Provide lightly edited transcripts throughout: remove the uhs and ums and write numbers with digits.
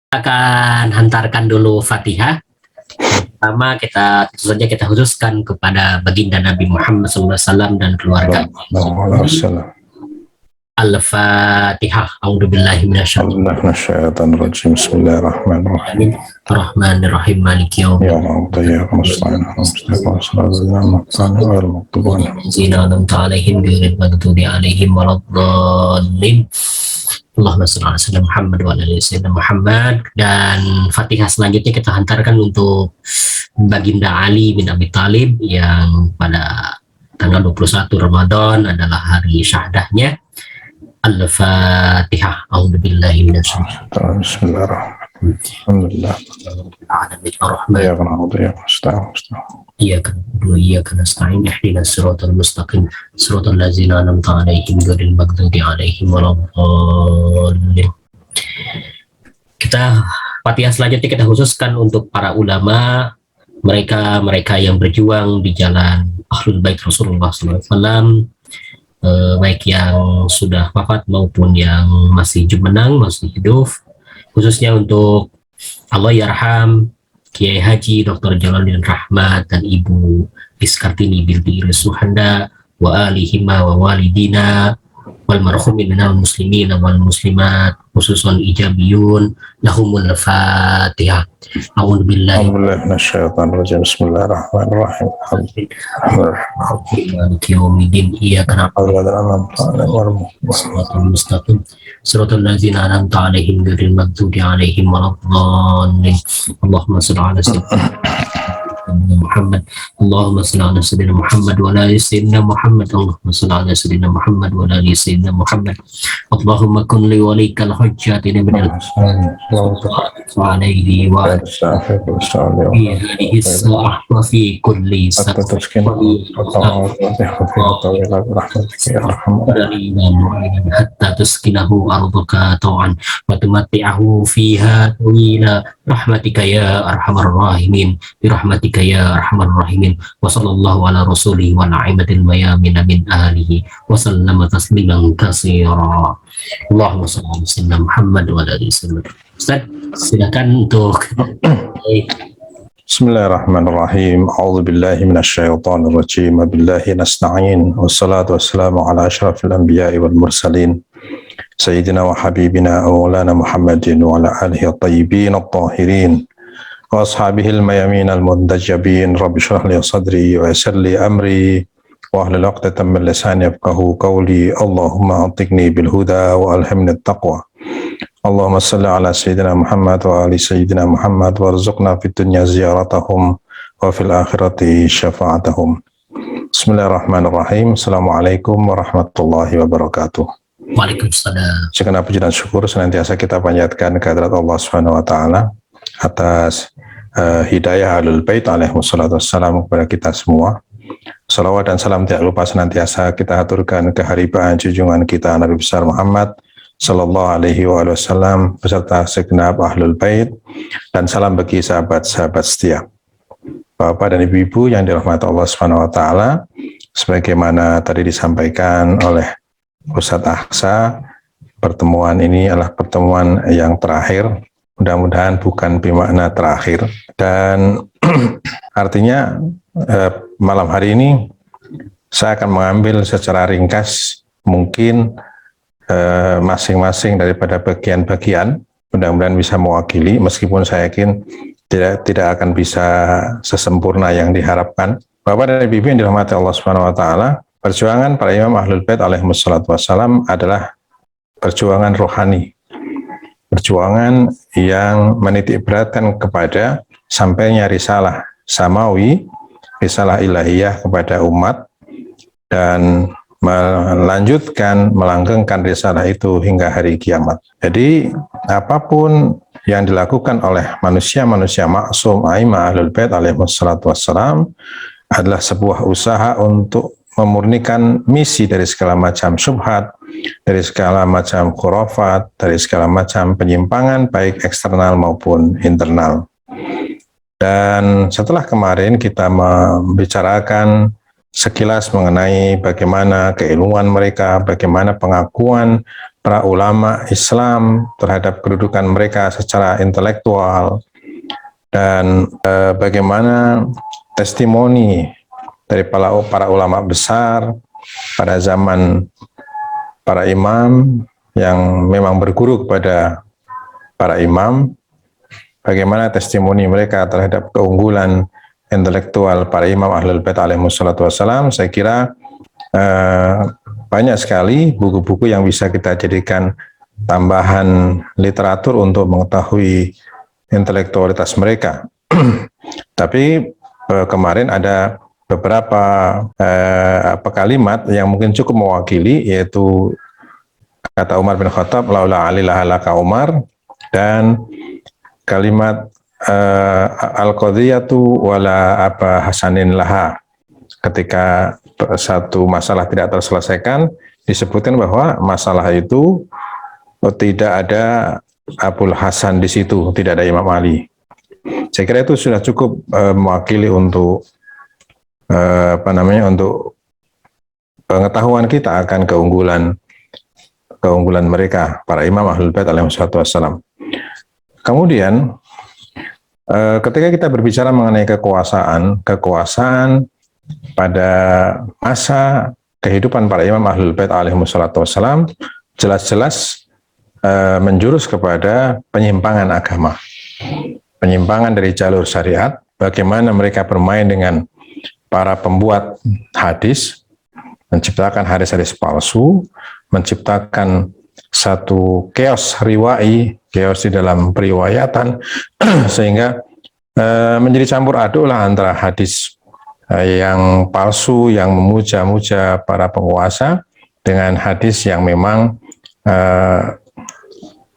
Akan hantarkan dulu Fatihah. Pertama tentu saja kita khususkan kepada baginda Nabi Muhammad SAW dan keluarga. Al-Fatihah. A'udzubillahi minasyaitonirrajim. Bismillahirrahmanirrahim. Rahmanirrahim. Maliki Ya Allah, ya nasta'in. Allahumma shalli ala sayyidina Muhammad wa ala ali sayyidina Muhammad. Dan Fatihah selanjutnya kita hantarkan untuk Baginda Ali bin Abi Thalib yang pada tanggal 21 Ramadan adalah hari syahadahnya. Al-Fatihah. A'udzubillahi minasyaitonir rajim. Alhamdulillah. Iyyaka na'budu wa iyyaka nasta'in. Ihdinas siratal mustaqim. Siratal ladzina an'amta 'alaihim ghairil maghdubi 'alaihim waladdallin. Fatihah selanjutnya kita khususkan untuk para ulama, mereka yang berjuang di jalan Ahlul Bait Rasulullah SAW, baik yang sudah wafat maupun yang masih jumenang, masih hidup, khususnya untuk Allah yarham Kiai Haji Dr. Jalaluddin Rahmat dan Ibu Iskartini binti Iris Suhanda wa alihima wa walidina wal marhumin minal muslimin wal muslimat khususon ijabiyun lahumul Fatihah. A'udzu billahi minasyaitonir rajim. Bismillahirrahmanirrahim. Maliki yaumiddin. Iyyaka na'budu wa iyyaka nasta'in. Siratal ladzina an'amta 'alaihim ghairil maghdubi 'alaihim waladdallin. Allahumma shalli ala sayyidina Muhammad. Allahumma shalli ala sayyidina Muhammad wa ala ali sayyidina Muhammad. Allahumma shalli ala sayyidina Muhammad wa ala ali sayyidina Muhammad. Allahumma kun li walikal hujjatin min al-alaihi wa fi hadhihi as-sa'ah wa fi kulli hatta tuskinahu ardaka taw'an wa tumatti'ahu fiha tawila rahmatika ya arhamar rahimin bi rahmatika ya arhamar rahimin wa sallallahu ala rasulihi wa na'imatil mayamin min ahlihi wa sallama tasliman katsira. Allahumma shalli ala sayyidina Muhammad wa ala alihi wasallam. Ustaz, silakan untuk Bismillahirrahmanirrahim. A'udzu billahi minasyaitonir rajim. Billahi nasta'in. Wassalatu wassalamu ala asyrafil anbiya'i wal mursalin. Sayyidina wa habibina maulana Muhammadin wa ala alihi at-tayyibin at-tahirin wa ashabihi al-mayamin al-muntajabin. Rabbi shrah li sadri wa yassir li amri wa ahlul 'uqdatam min lisani yafqahu qawli. Allahumma atiqni bil huda wa alhimni at-taqwa. Allahumma salli ala sayyidina Muhammad wa ali sayyidina Muhammad warzuqna fid dunya ziyaratahum wa fil akhirati syafa'atahum. Bismillahirrahmanirrahim. Assalamualaikum warahmatullahi wabarakatuh. Waalaikumsalam. Segenap puji dan syukur senantiasa kita panjatkan kehadirat Allah Subhanahu wa taala atas hidayah Ahlul Bait alaihi wassalatu wassalam kepada kita semua. Salawat dan salam tidak lupa senantiasa kita aturkan keharibaan junjungan kita Nabi besar Muhammad sallallahu alaihi wasallam beserta segenap Ahlul Bait, dan salam bagi sahabat-sahabat setia. Bapak dan Ibu-ibu yang dirahmati Allah Subhanahu wa taala, sebagaimana tadi disampaikan oleh Ustadz Aksa, pertemuan ini adalah pertemuan yang terakhir. Mudah-mudahan bukan bermakna terakhir, dan artinya malam hari ini saya akan mengambil secara ringkas mungkin masing-masing daripada bagian-bagian, mudah-mudahan bisa mewakili, meskipun saya yakin tidak akan bisa sesempurna yang diharapkan. Bapak dan Ibu yang dirahmati Allah Subhanahu wa taala, perjuangan para imam Ahlul Bait alaihi wassalatu wassalam adalah perjuangan rohani, perjuangan yang menitik beratkan kepada sampainya risalah samawi, risalah ilahiyah kepada umat, dan melanjutkan, melanggengkan risalah itu hingga hari kiamat. Jadi apapun yang dilakukan oleh manusia-manusia maksum a'immah Ahlul Bait alaihi wassalatu wassalam adalah sebuah usaha untuk memurnikan misi dari segala macam syubhat, dari segala macam khurafat, dari segala macam penyimpangan baik eksternal maupun internal. Dan setelah kemarin kita membicarakan sekilas mengenai bagaimana keilmuan mereka, bagaimana pengakuan para ulama Islam terhadap kedudukan mereka secara intelektual, dan bagaimana testimoni dari para ulama besar pada zaman para imam yang memang berguru kepada para imam, bagaimana testimoni mereka terhadap keunggulan intelektual para imam Ahlul Bait alaihissalatu wassalam. Saya kira banyak sekali buku-buku yang bisa kita jadikan tambahan literatur untuk mengetahui intelektualitas mereka. Tapi kemarin ada beberapa kalimat yang mungkin cukup mewakili, yaitu kata Umar bin Khattab, laula Ali lahalaka Umar, dan kalimat al-qadhiyatu wala hasanin laha. Ketika satu masalah tidak terselesaikan, disebutkan bahwa masalah itu tidak ada Abul Hasan di situ, tidak ada Imam Ali. Saya kira itu sudah cukup mewakili untuk untuk pengetahuan kita akan keunggulan mereka, para Imam Ahlul Bait alaihissalatu wassalam. Kemudian ketika kita berbicara mengenai kekuasaan pada masa kehidupan para Imam Ahlul Bait alaihissalatu wassalam, jelas-jelas menjurus kepada penyimpangan agama, penyimpangan dari jalur syariat. Bagaimana mereka bermain dengan para pembuat hadis, menciptakan hadis-hadis palsu, menciptakan satu chaos riwai, chaos di dalam periwayatan, sehingga menjadi campur aduk lah antara hadis yang palsu, yang memuja-muja para penguasa, dengan hadis yang memang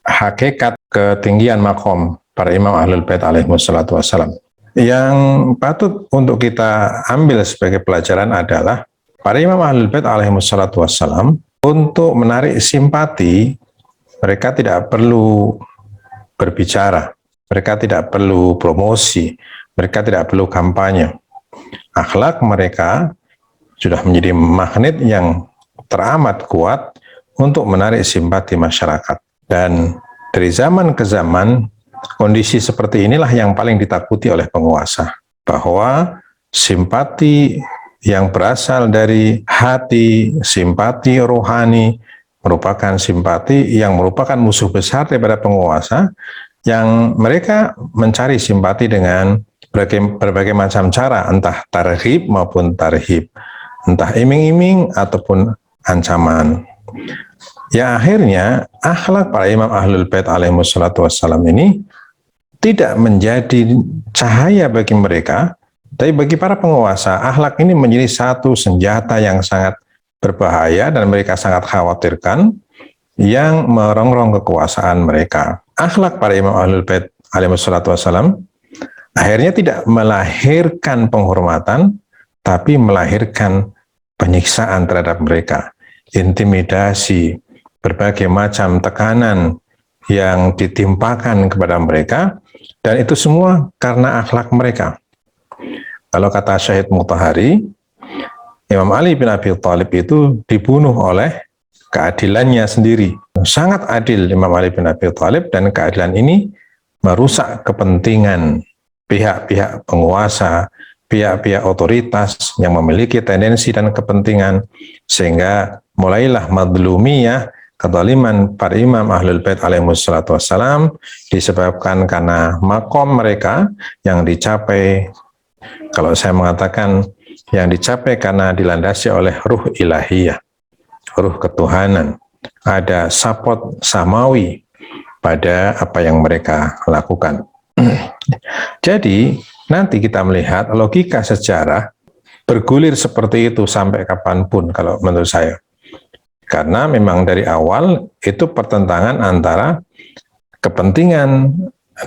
hakikat ketinggian makom para Imam Ahlul Bait alaihissalatu wassalam. Yang patut untuk kita ambil sebagai pelajaran adalah para Imam Ahlul Bait alaihissalatu wassalam, untuk menarik simpati, mereka tidak perlu berbicara, mereka tidak perlu promosi, mereka tidak perlu kampanye. Akhlak mereka sudah menjadi magnet yang teramat kuat untuk menarik simpati masyarakat. Dan dari zaman ke zaman, kondisi seperti inilah yang paling ditakuti oleh penguasa, bahwa simpati yang berasal dari hati, simpati rohani, merupakan simpati yang merupakan musuh besar daripada penguasa, yang mereka mencari simpati dengan berbagai macam cara, entah tarhib maupun tarhib, entah iming-iming ataupun ancaman. Ya, akhirnya akhlak para Imam Ahlul Bait alaihissalatu wassalam ini tidak menjadi cahaya bagi mereka, tapi bagi para penguasa, akhlak ini menjadi satu senjata yang sangat berbahaya dan mereka sangat khawatirkan, yang merongrong kekuasaan mereka. Akhlak para Imam Ahlul Bait alaihissalatu wassalam akhirnya tidak melahirkan penghormatan, tapi melahirkan penyiksaan terhadap mereka, intimidasi, berbagai macam tekanan yang ditimpakan kepada mereka, dan itu semua karena akhlak mereka. Kalau kata Syahid Mutahari, Imam Ali bin Abi Thalib itu dibunuh oleh keadilannya sendiri. Sangat adil Imam Ali bin Abi Thalib, dan keadilan ini merusak kepentingan pihak-pihak penguasa, pihak-pihak otoritas yang memiliki tendensi dan kepentingan, sehingga mulailah madlumiyah, kezaliman para Imam Ahlul Bait alaihissalatu wassalam, disebabkan karena makom mereka yang dicapai, kalau saya mengatakan yang dicapai karena dilandasi oleh ruh ilahiyah, ruh ketuhanan. Ada support samawi pada apa yang mereka lakukan. Jadi nanti kita melihat logika sejarah bergulir seperti itu sampai kapanpun kalau menurut saya. Karena memang dari awal itu pertentangan antara kepentingan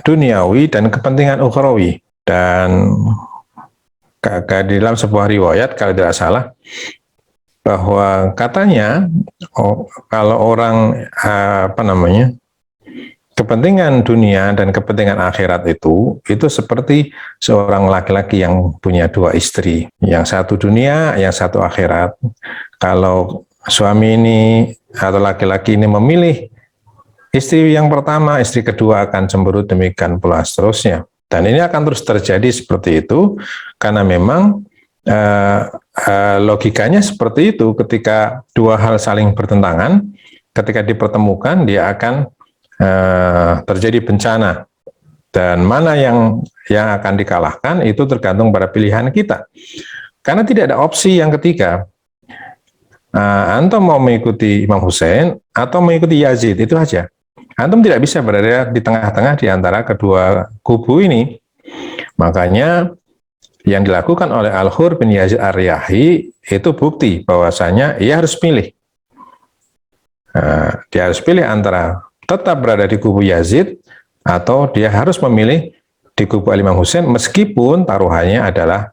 duniawi dan kepentingan ukhrawi. Dan di dalam sebuah riwayat kalau tidak salah, bahwa katanya kalau orang kepentingan dunia dan kepentingan akhirat itu seperti seorang laki-laki yang punya dua istri, yang satu dunia, yang satu akhirat. Kalau suami ini atau laki-laki ini memilih istri yang pertama, istri kedua akan cemberut, demikian pula seterusnya. Dan ini akan terus terjadi seperti itu karena memang logikanya seperti itu. Ketika dua hal saling bertentangan, ketika dipertemukan dia akan terjadi bencana. Dan mana yang akan dikalahkan itu tergantung pada pilihan kita. Karena tidak ada opsi yang ketiga. Antum mau mengikuti Imam Hussein atau mengikuti Yazid, itu saja. Antum tidak bisa berada di tengah-tengah di antara kedua kubu ini. Makanya yang dilakukan oleh Al-Hur bin Yazid Ar-Riyahi itu bukti bahwasanya ia harus pilih. Dia harus pilih antara tetap berada di kubu Yazid atau dia harus memilih di kubu Imam Hussein meskipun taruhannya adalah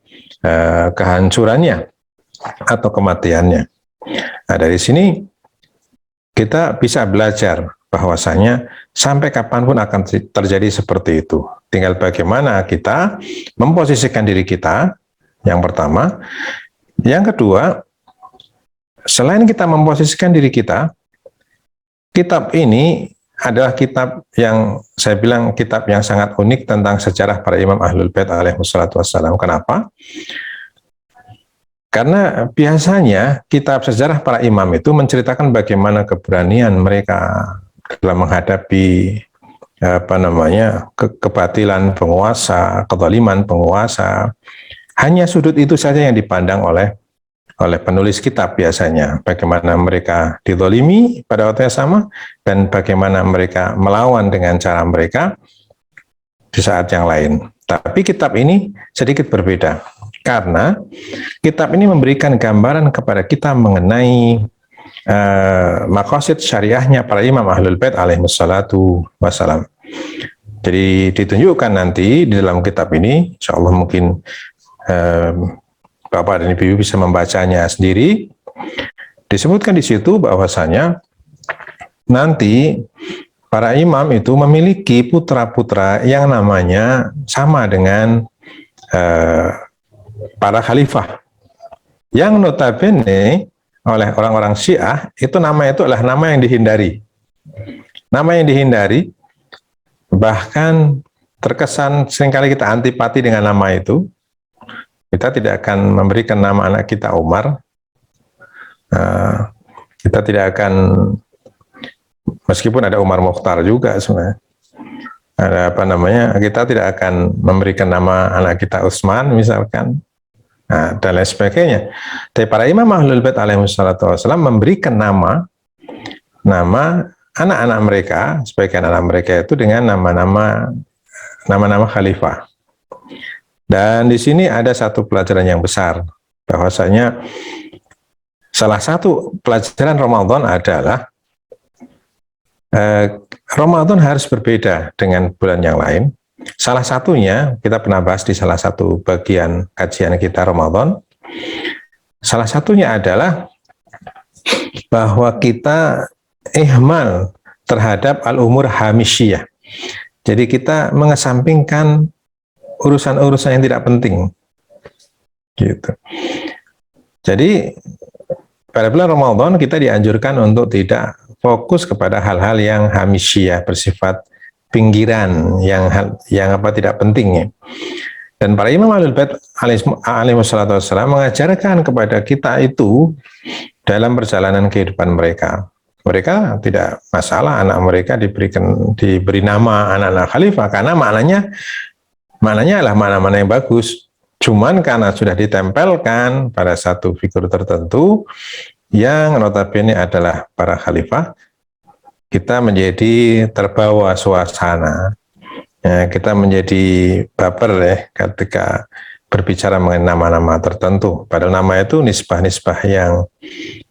kehancurannya atau kematiannya. Nah, dari sini kita bisa belajar bahwasanya sampai kapanpun akan terjadi seperti itu. Tinggal bagaimana kita memposisikan diri kita, yang pertama. Yang kedua, selain kita memposisikan diri kita, kitab ini adalah kitab yang saya bilang kitab yang sangat unik tentang sejarah para imam Ahlul Bait alaihissalatu wassalam. Kenapa? Karena biasanya kitab sejarah para imam itu menceritakan bagaimana keberanian mereka dalam menghadapi kebatilan penguasa, kezaliman penguasa. Hanya sudut itu saja yang dipandang oleh penulis kitab biasanya. Bagaimana mereka dizalimi pada waktu yang sama dan bagaimana mereka melawan dengan cara mereka di saat yang lain. Tapi kitab ini sedikit berbeda. Karena kitab ini memberikan gambaran kepada kita mengenai maqasid syariahnya para imam Ahlul Bait alaihissalatu wassalam. Jadi ditunjukkan nanti di dalam kitab ini, insya Allah mungkin Bapak dan Ibu bisa membacanya sendiri. Disebutkan di situ bahwasanya nanti para imam itu memiliki putra-putra yang namanya sama dengan para khalifah, yang notabene oleh orang-orang Syiah itu nama itu adalah nama yang dihindari. Nama yang dihindari, bahkan terkesan seringkali kita antipati dengan nama itu. Kita tidak akan memberikan nama anak kita Umar. Kita tidak akan, meskipun ada Umar Mokhtar juga sebenarnya. Kita tidak akan memberikan nama anak kita Utsman misalkan. Dan lain sebagainya. Tapi para imam Ahlul Bait alaihissalatu wassalam memberikan nama anak-anak mereka, sebagian anak mereka itu dengan nama-nama khalifah. Dan di sini ada satu pelajaran yang besar, bahwasanya salah satu pelajaran Ramadan adalah Ramadan harus berbeda dengan bulan yang lain. Salah satunya, kita pernah bahas di salah satu bagian kajian kita Ramadan, salah satunya adalah bahwa kita ihmal terhadap al-umur hamisyah. Jadi kita mengesampingkan urusan-urusan yang tidak penting. Gitu. Jadi pada bulan Ramadan kita dianjurkan untuk tidak fokus kepada hal-hal yang hamisyah, bersifat pinggiran, yang tidak penting ya. Dan para imam Ahlul Bait alaihissalatu wassalam mengajarkan kepada kita itu dalam perjalanan kehidupan mereka. Mereka tidak masalah anak mereka diberi nama anak-anak khalifah, karena maknanya adalah mana-mana yang bagus. Cuman karena sudah ditempelkan pada satu figur tertentu yang notabene adalah para khalifah, kita menjadi terbawa suasana, ya, kita menjadi baper ya ketika berbicara mengenai nama-nama tertentu. Padahal nama itu nisbah-nisbah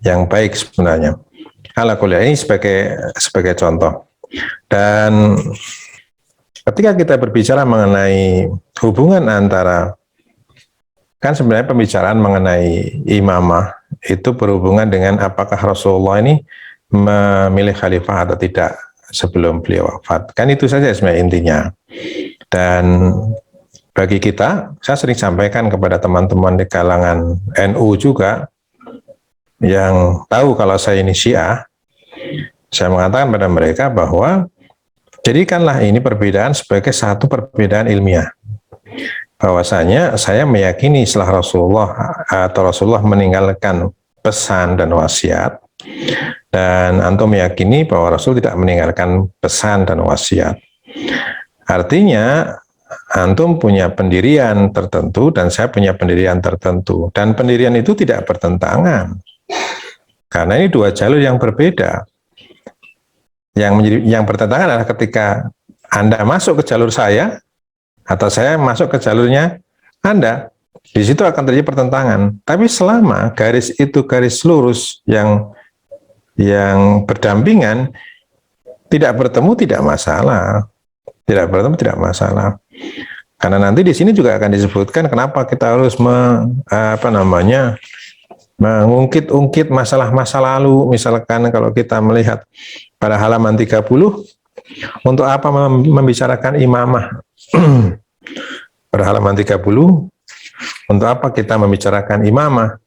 yang baik sebenarnya. Ala kulli ini sebagai contoh. Dan ketika kita berbicara mengenai hubungan antara, kan sebenarnya pembicaraan mengenai imamah itu berhubungan dengan apakah Rasulullah ini memilih khalifah atau tidak sebelum beliau wafat. Kan itu saja sebenarnya intinya. Dan bagi kita, saya sering sampaikan kepada teman-teman di kalangan NU juga, yang tahu kalau saya ini Syiah, saya mengatakan pada mereka bahwa jadikanlah ini perbedaan sebagai satu perbedaan ilmiah. Bahwasanya saya meyakini setelah Rasulullah meninggalkan pesan dan wasiat, dan antum meyakini bahwa Rasul tidak meninggalkan pesan dan wasiat. Artinya antum punya pendirian tertentu dan saya punya pendirian tertentu, dan pendirian itu tidak bertentangan. Karena ini dua jalur yang berbeda. Yang bertentangan adalah ketika Anda masuk ke jalur saya atau saya masuk ke jalurnya Anda. Di situ akan terjadi pertentangan. Tapi selama garis itu garis lurus yang berdampingan, tidak bertemu tidak masalah. Tidak bertemu tidak masalah. Karena nanti di sini juga akan disebutkan kenapa kita harus mengungkit-ungkit masalah-masa lalu. Misalkan kalau kita melihat pada halaman 30, untuk apa membicarakan imamah? Pada halaman 30, untuk apa kita membicarakan imamah?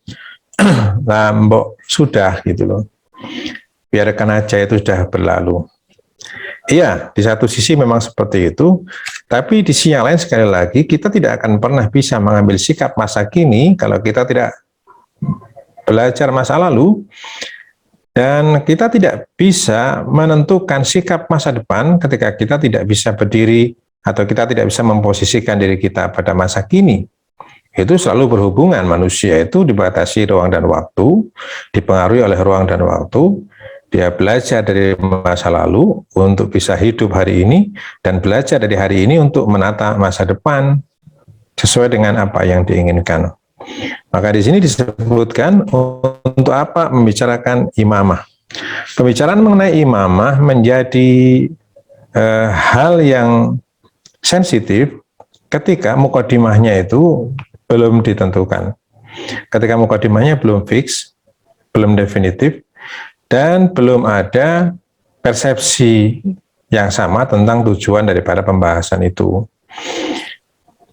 Nah, mbok sudah gitu loh. Biarkan aja itu sudah berlalu. Iya, di satu sisi memang seperti itu, tapi di sisi yang lain sekali lagi kita tidak akan pernah bisa mengambil sikap masa kini kalau kita tidak belajar masa lalu, dan kita tidak bisa menentukan sikap masa depan ketika kita tidak bisa berdiri atau kita tidak bisa memposisikan diri kita pada masa kini. Itu selalu berhubungan, manusia itu dibatasi ruang dan waktu, dipengaruhi oleh ruang dan waktu. Dia belajar dari masa lalu untuk bisa hidup hari ini, dan belajar dari hari ini untuk menata masa depan sesuai dengan apa yang diinginkan. Maka di sini disebutkan untuk apa membicarakan imamah. Pembicaraan mengenai imamah menjadi hal yang sensitif ketika mukadimahnya itu belum ditentukan. Ketika mukadimahnya belum fix, belum definitif, dan belum ada persepsi yang sama tentang tujuan daripada pembahasan itu.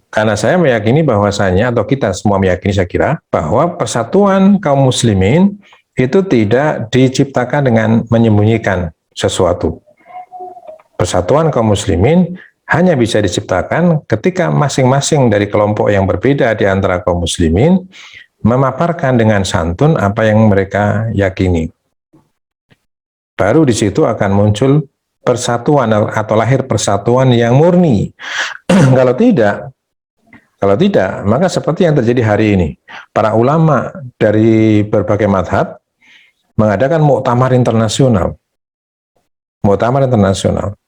Karena saya meyakini bahwasanya, atau kita semua meyakini saya kira, bahwa persatuan kaum muslimin itu tidak diciptakan dengan menyembunyikan sesuatu. Persatuan kaum muslimin hanya bisa diciptakan ketika masing-masing dari kelompok yang berbeda di antara kaum muslimin memaparkan dengan santun apa yang mereka yakini. Baru di situ akan muncul persatuan atau lahir persatuan yang murni. Kalau tidak, maka seperti yang terjadi hari ini, para ulama dari berbagai mazhab mengadakan muktamar internasional. Muktamar internasional.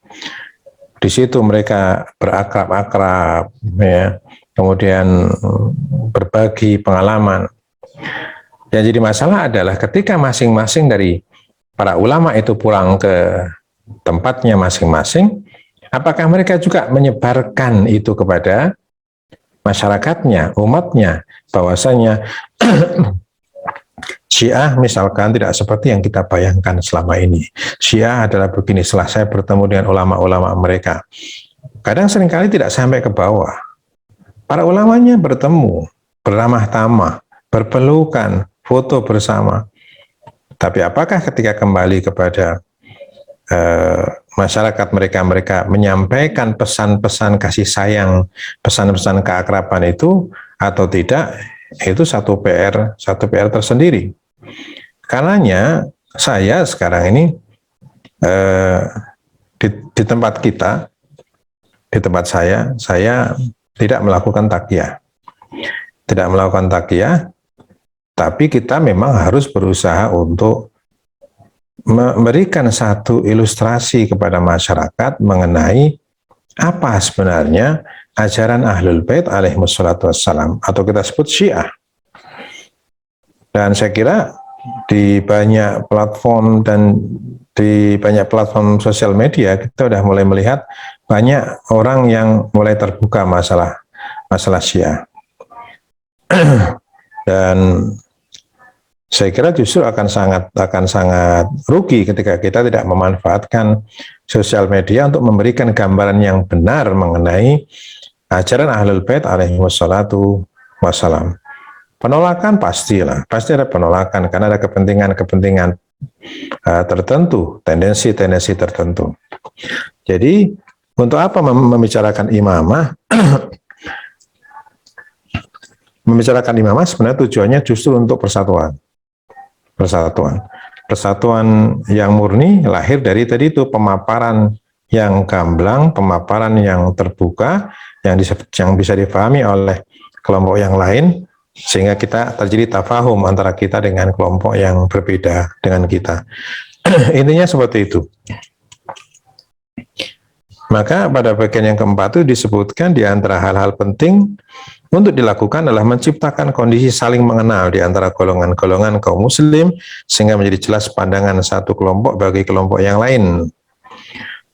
Di situ mereka berakrab-akrab, ya, kemudian berbagi pengalaman. Yang jadi masalah adalah ketika masing-masing dari para ulama itu pulang ke tempatnya masing-masing, apakah mereka juga menyebarkan itu kepada masyarakatnya, umatnya, bahwasanya Syiah misalkan tidak seperti yang kita bayangkan selama ini. Syiah adalah begini, setelah saya bertemu dengan ulama-ulama mereka. Kadang seringkali tidak sampai ke bawah. Para ulamanya bertemu, beramah tamah, berpelukan, foto bersama. Tapi apakah ketika kembali kepada masyarakat mereka menyampaikan pesan-pesan kasih sayang, pesan-pesan keakraban itu atau tidak, itu satu PR tersendiri. Karenanya saya sekarang ini di tempat kita, di tempat saya tidak melakukan takyah, tapi kita memang harus berusaha untuk memberikan satu ilustrasi kepada masyarakat mengenai apa sebenarnya ajaran Ahlul Bait alaihimussalatu wassalam, atau kita sebut Syiah. Dan saya kira di banyak platform dan di banyak platform sosial media kita sudah mulai melihat banyak orang yang mulai terbuka masalah Syiah. Dan saya kira justru akan sangat rugi ketika kita tidak memanfaatkan sosial media untuk memberikan gambaran yang benar mengenai ajaran Ahlul Bait alaihimussalatu wassalam. Penolakan pastilah, pasti ada penolakan karena ada kepentingan-kepentingan tertentu, tendensi-tendensi tertentu. Jadi untuk apa membicarakan imamah? Membicarakan imamah sebenarnya tujuannya justru untuk persatuan. Persatuan yang murni lahir dari tadi itu pemaparan yang gamblang, pemaparan yang terbuka, yang bisa dipahami oleh kelompok yang lain, sehingga kita terjadi tafahum antara kita dengan kelompok yang berbeda dengan kita. Intinya seperti itu. Maka pada bagian yang keempat itu disebutkan di antara hal-hal penting untuk dilakukan adalah menciptakan kondisi saling mengenal di antara golongan-golongan kaum muslim sehingga menjadi jelas pandangan satu kelompok bagi kelompok yang lain.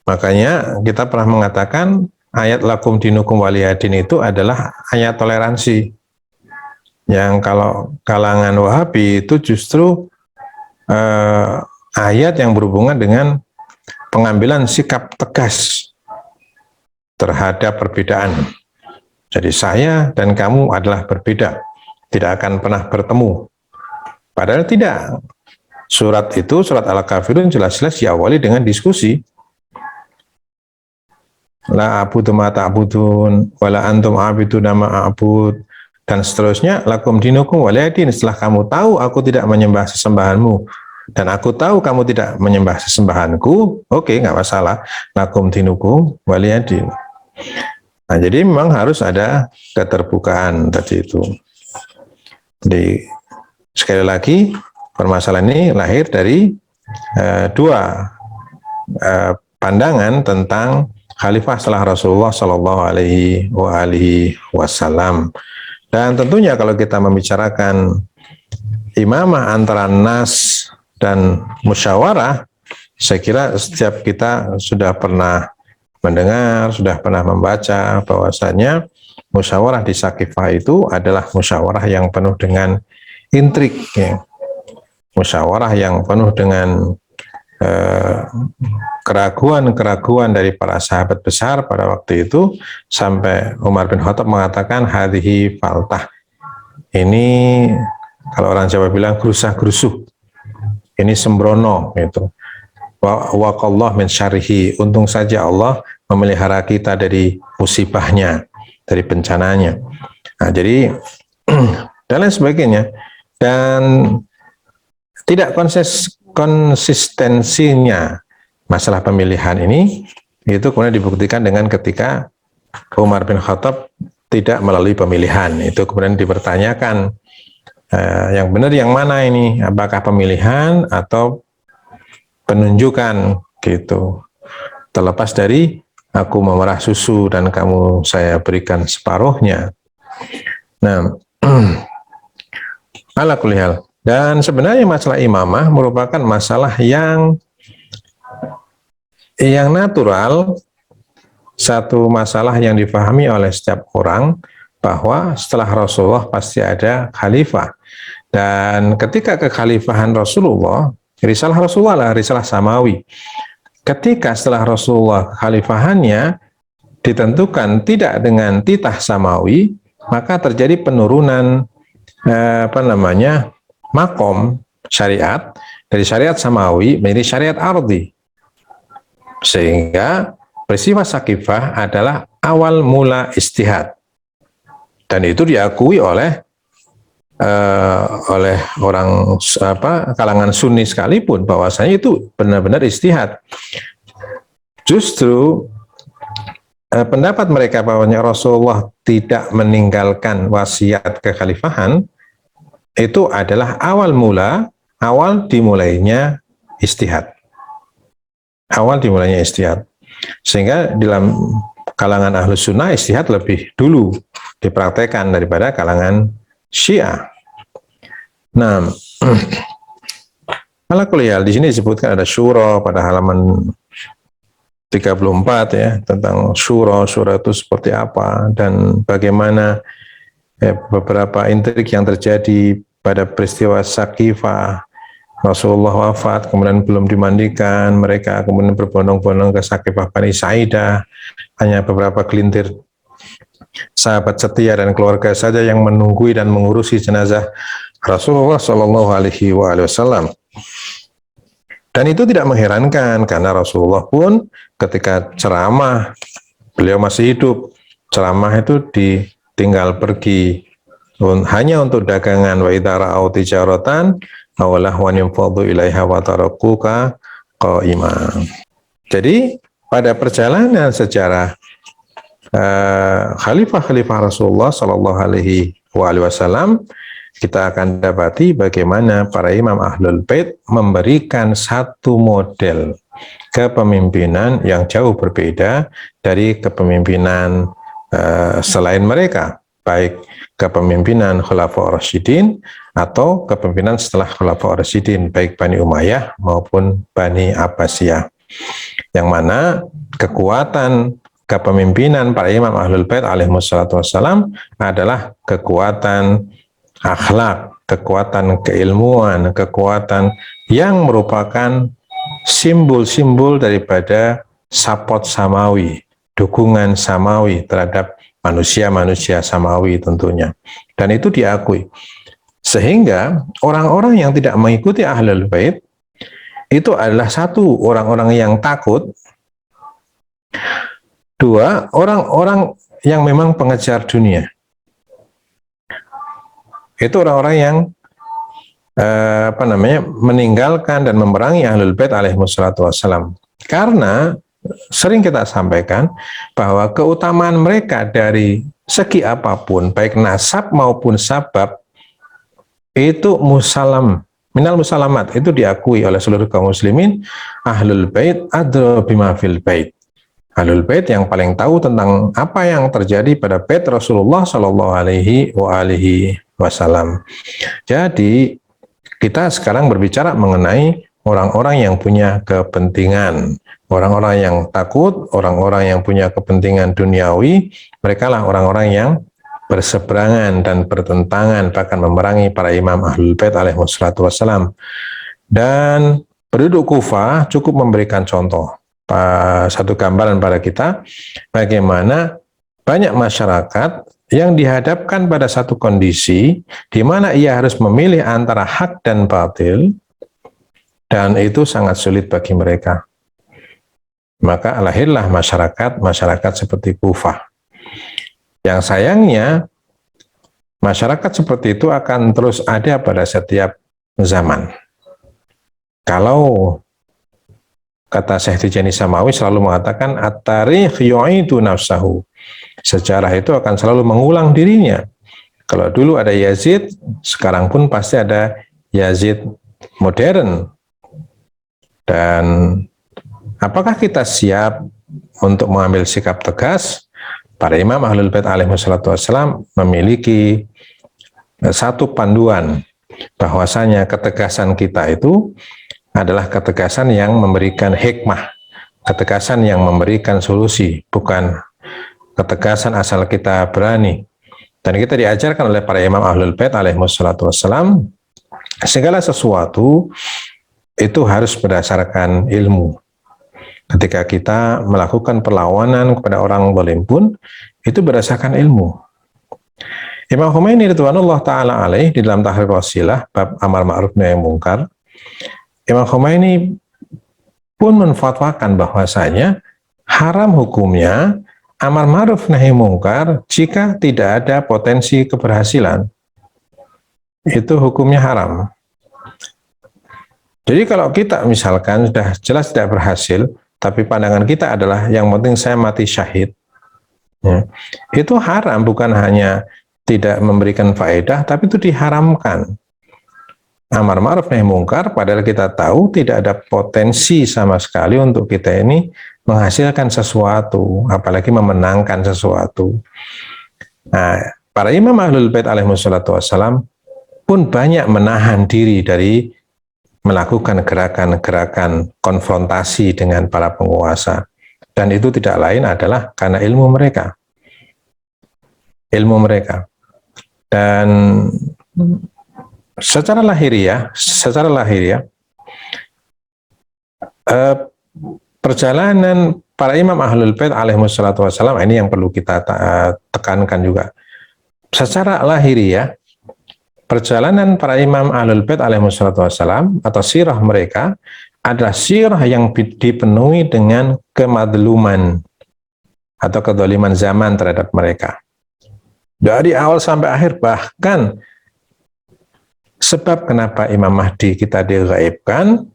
Makanya kita pernah mengatakan ayat lakum dinukum waliyadin itu adalah ayat toleransi. Yang kalau kalangan Wahabi itu justru ayat yang berhubungan dengan pengambilan sikap tegas terhadap perbedaan. Jadi saya dan kamu adalah berbeda, tidak akan pernah bertemu. Padahal tidak. Surat itu, surat Al-Kafirun jelas-jelas diawali dengan diskusi. La a'budu ma ta'budun, wala antum a'biduna ma a'bud, dan seterusnya. Lakum dinukum waliyadin. Setelah kamu tahu aku tidak menyembah sesembahanmu, dan aku tahu kamu tidak menyembah sesembahanku, oke, nggak masalah. Lakum dinukum waliyadin. Nah, jadi memang harus ada keterbukaan tadi itu. Jadi sekali lagi permasalahan ini lahir dari dua pandangan tentang khalifah setelah Rasulullah Shallallahu Alaihi Wasallam. Dan tentunya kalau kita membicarakan imamah antara nas dan musyawarah, saya kira setiap kita sudah pernah mendengar, sudah pernah membaca bahwasanya musyawarah di Sakifah itu adalah musyawarah yang penuh dengan intrik, ya. Musyawarah yang penuh dengan keraguan-keraguan dari para sahabat besar pada waktu itu, sampai Umar bin Khattab mengatakan hadhihi faltah. Ini kalau orang Jawa bilang gerusah-gerusuh. Ini sembrono gitu. Waqallah min syarrihi, untung saja Allah memelihara kita dari musibahnya, dari bencananya. Nah, jadi dan lain sebagainya. Dan tidak konsistensinya masalah pemilihan ini itu kemudian dibuktikan dengan ketika Umar bin Khattab tidak melalui pemilihan. Itu kemudian dipertanyakan yang benar yang mana ini, apakah pemilihan atau penunjukan gitu. Terlepas dari aku memerah susu dan kamu saya berikan separuhnya. Nah, ala kulli hal. Dan sebenarnya masalah imamah merupakan masalah yang natural, satu masalah yang dipahami oleh setiap orang bahwa setelah Rasulullah pasti ada khalifah. Dan ketika kekhalifahan Rasulullah, risalah Rasulullah adalah risalah samawi. Ketika setelah Rasulullah khalifahannya ditentukan tidak dengan titah samawi, maka terjadi penurunan makom syariat dari syariat samawi menjadi syariat ardi. Sehingga peristiwa Sakifah adalah awal mula istihad. Dan itu diakui oleh orang kalangan Sunni sekalipun bahwasanya itu benar-benar istihad. Justru pendapat mereka bahwasanya Rasulullah tidak meninggalkan wasiat kekhalifahan itu adalah awal dimulainya istihad. Awal dimulainya istihad. Sehingga dalam kalangan Ahlus Sunnah istihad lebih dulu dipraktekkan daripada kalangan Syiah. Nah, ala kulli hal di sini disebutkan ada syura pada halaman 34 ya, tentang syura itu seperti apa dan bagaimana beberapa intrik yang terjadi pada peristiwa Sakifah. Rasulullah wafat, kemudian belum dimandikan, mereka kemudian berbondong-bondong ke Sakifah Bani Sa'idah, hanya beberapa gelintir sahabat setia dan keluarga saja yang menunggui dan mengurusi jenazah Rasulullah Shallallahu Alaihi Wasallam. Dan itu tidak mengherankan karena Rasulullah pun ketika ceramah, beliau masih hidup, ceramah itu ditinggal pergi hanya untuk dagangan. Wa idza ra'au tijaratan aw lahwan yanfadhu ilaiha wa tarakuka qa'ima. Jadi pada perjalanan sejarah khalifah-khalifah Rasulullah Shallallahu Alaihi Wasallam, kita akan dapati bagaimana para imam Ahlul Bait memberikan satu model kepemimpinan yang jauh berbeda dari kepemimpinan selain mereka, baik kepemimpinan Khulafaur Rasyidin atau kepemimpinan setelah Khulafaur Rasyidin, baik Bani Umayyah maupun Bani Abbasiyah, yang mana kekuatan kepemimpinan para imam Ahlul Bait alaihissalatu wassalam adalah kekuatan akhlak, kekuatan keilmuan, kekuatan yang merupakan simbol-simbol daripada support samawi, dukungan samawi terhadap manusia-manusia samawi tentunya. Dan itu diakui. Sehingga orang-orang yang tidak mengikuti Ahlul Bait itu adalah satu, orang-orang yang takut. Dua, orang-orang yang memang pengejar dunia. Itu orang-orang yang meninggalkan dan memerangi Ahlul Bait alaihissalatu wassalam. Karena sering kita sampaikan bahwa keutamaan mereka dari segi apapun, baik nasab maupun sabab, itu minal musalamat, itu diakui oleh seluruh kaum muslimin. Ahlul Bait adra bima fil bait. Ahlul Bait yang paling tahu tentang apa yang terjadi pada bait Rasulullah Shallallahu Alaihi Wasallam. Jadi kita sekarang berbicara mengenai orang-orang yang punya kepentingan, orang-orang yang takut, orang-orang yang punya kepentingan duniawi. Mereka lah orang-orang yang berseberangan dan bertentangan, bahkan memerangi para imam Ahlul Bait alaihissalatu wassalam. Dan penduduk Kufah cukup memberikan contoh, satu gambaran pada kita bagaimana banyak masyarakat yang dihadapkan pada satu kondisi di mana ia harus memilih antara hak dan batil, dan itu sangat sulit bagi mereka. Maka lahirlah masyarakat seperti Kufah. Yang sayangnya masyarakat seperti itu akan terus ada pada setiap zaman. Kalau kata Syekh Tijani Samawi selalu mengatakan at-tarikh yu'idu nafsahu. Sejarah itu akan selalu mengulang dirinya. Kalau dulu ada Yazid, sekarang pun pasti ada Yazid modern. Dan apakah kita siap untuk mengambil sikap tegas? Para imam Ahlul Bait alaihissalatu wassalam memiliki satu panduan bahwasanya ketegasan kita itu adalah ketegasan yang memberikan hikmah, ketegasan yang memberikan solusi, bukan ketegasan asal kita berani. Dan kita diajarkan oleh para imam Ahlul Bait alaihissalatu wassalam, segala sesuatu itu harus berdasarkan ilmu. Ketika kita melakukan perlawanan kepada orang zalim pun, itu berdasarkan ilmu. Imam Khomeini ridwanullah ta'ala alaih di dalam Tahrir Wasilah, bab amar ma'ruf nahi mungkar, Imam Khomeini pun menfatwakan bahwasanya haram hukumnya amar ma'ruf nahi mungkar jika tidak ada potensi keberhasilan. Itu hukumnya haram. Jadi kalau kita misalkan sudah jelas tidak berhasil, tapi pandangan kita adalah yang penting saya mati syahid, ya, itu haram, bukan hanya tidak memberikan faedah, tapi itu diharamkan. Amar ma'ruf nahi mungkar, padahal kita tahu tidak ada potensi sama sekali untuk kita ini menghasilkan sesuatu, apalagi memenangkan sesuatu. Nah, para imam Ahlul Bait alaihissalatu wassalam pun banyak menahan diri dari melakukan gerakan-gerakan konfrontasi dengan para penguasa. Dan itu tidak lain adalah karena ilmu mereka. Ilmu mereka. Dan secara lahiriah, perjalanan para imam Ahlul Bait alaihissalatu wassalam, ini yang perlu kita tekankan juga. Secara lahiriah, perjalanan para imam Ahlul Bait alaihissalatu wassalam atau sirah mereka adalah sirah yang dipenuhi dengan kemadluman atau kedoliman zaman terhadap mereka. Dari awal sampai akhir, bahkan sebab kenapa Imam Mahdi kita digaibkan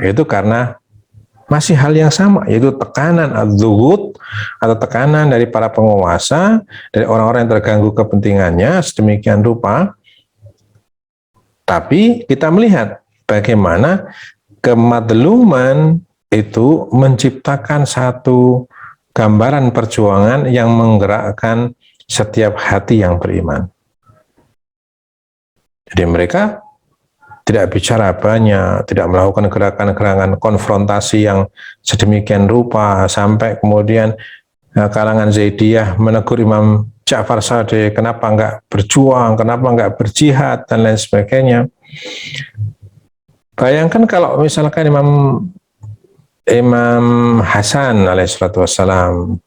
itu karena masih hal yang sama, yaitu tekanan az-zuhud atau tekanan dari para penguasa, dari orang-orang yang terganggu kepentingannya sedemikian rupa. Tapi kita melihat bagaimana kemadluman itu menciptakan satu gambaran perjuangan yang menggerakkan setiap hati yang beriman. Jadi mereka tidak bicara banyak, tidak melakukan gerakan-gerakan konfrontasi yang sedemikian rupa, sampai kemudian kalangan Zaidiyah menegur Imam Ja'far Shadiq, kenapa enggak berjuang, kenapa enggak berjihad, dan lain sebagainya. Bayangkan kalau misalkan Imam Hasan alaihissalatu wassalam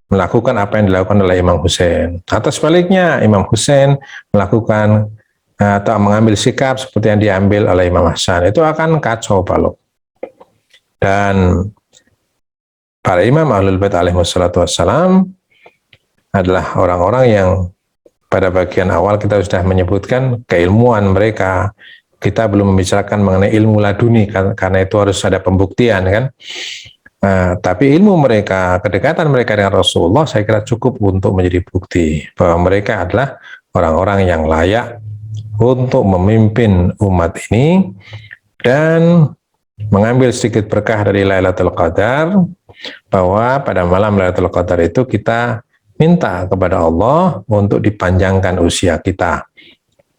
melakukan apa yang dilakukan oleh Imam Husain, atau sebaliknya Imam Husain melakukan atau mengambil sikap seperti yang diambil oleh Imam Hasan, itu akan kacau balau. Dan para imam Ahlul Bait alaihissalatu wassalam adalah orang-orang yang pada bagian awal kita sudah menyebutkan keilmuan mereka. Kita belum membicarakan mengenai ilmu laduni karena itu harus ada pembuktian kan. Tapi ilmu mereka, kedekatan mereka dengan Rasulullah, saya kira cukup untuk menjadi bukti bahwa mereka adalah orang-orang yang layak untuk memimpin umat ini dan mengambil sedikit berkah dari Lailatul Qadar, bahwa pada malam Lailatul Qadar itu kita minta kepada Allah untuk dipanjangkan usia kita.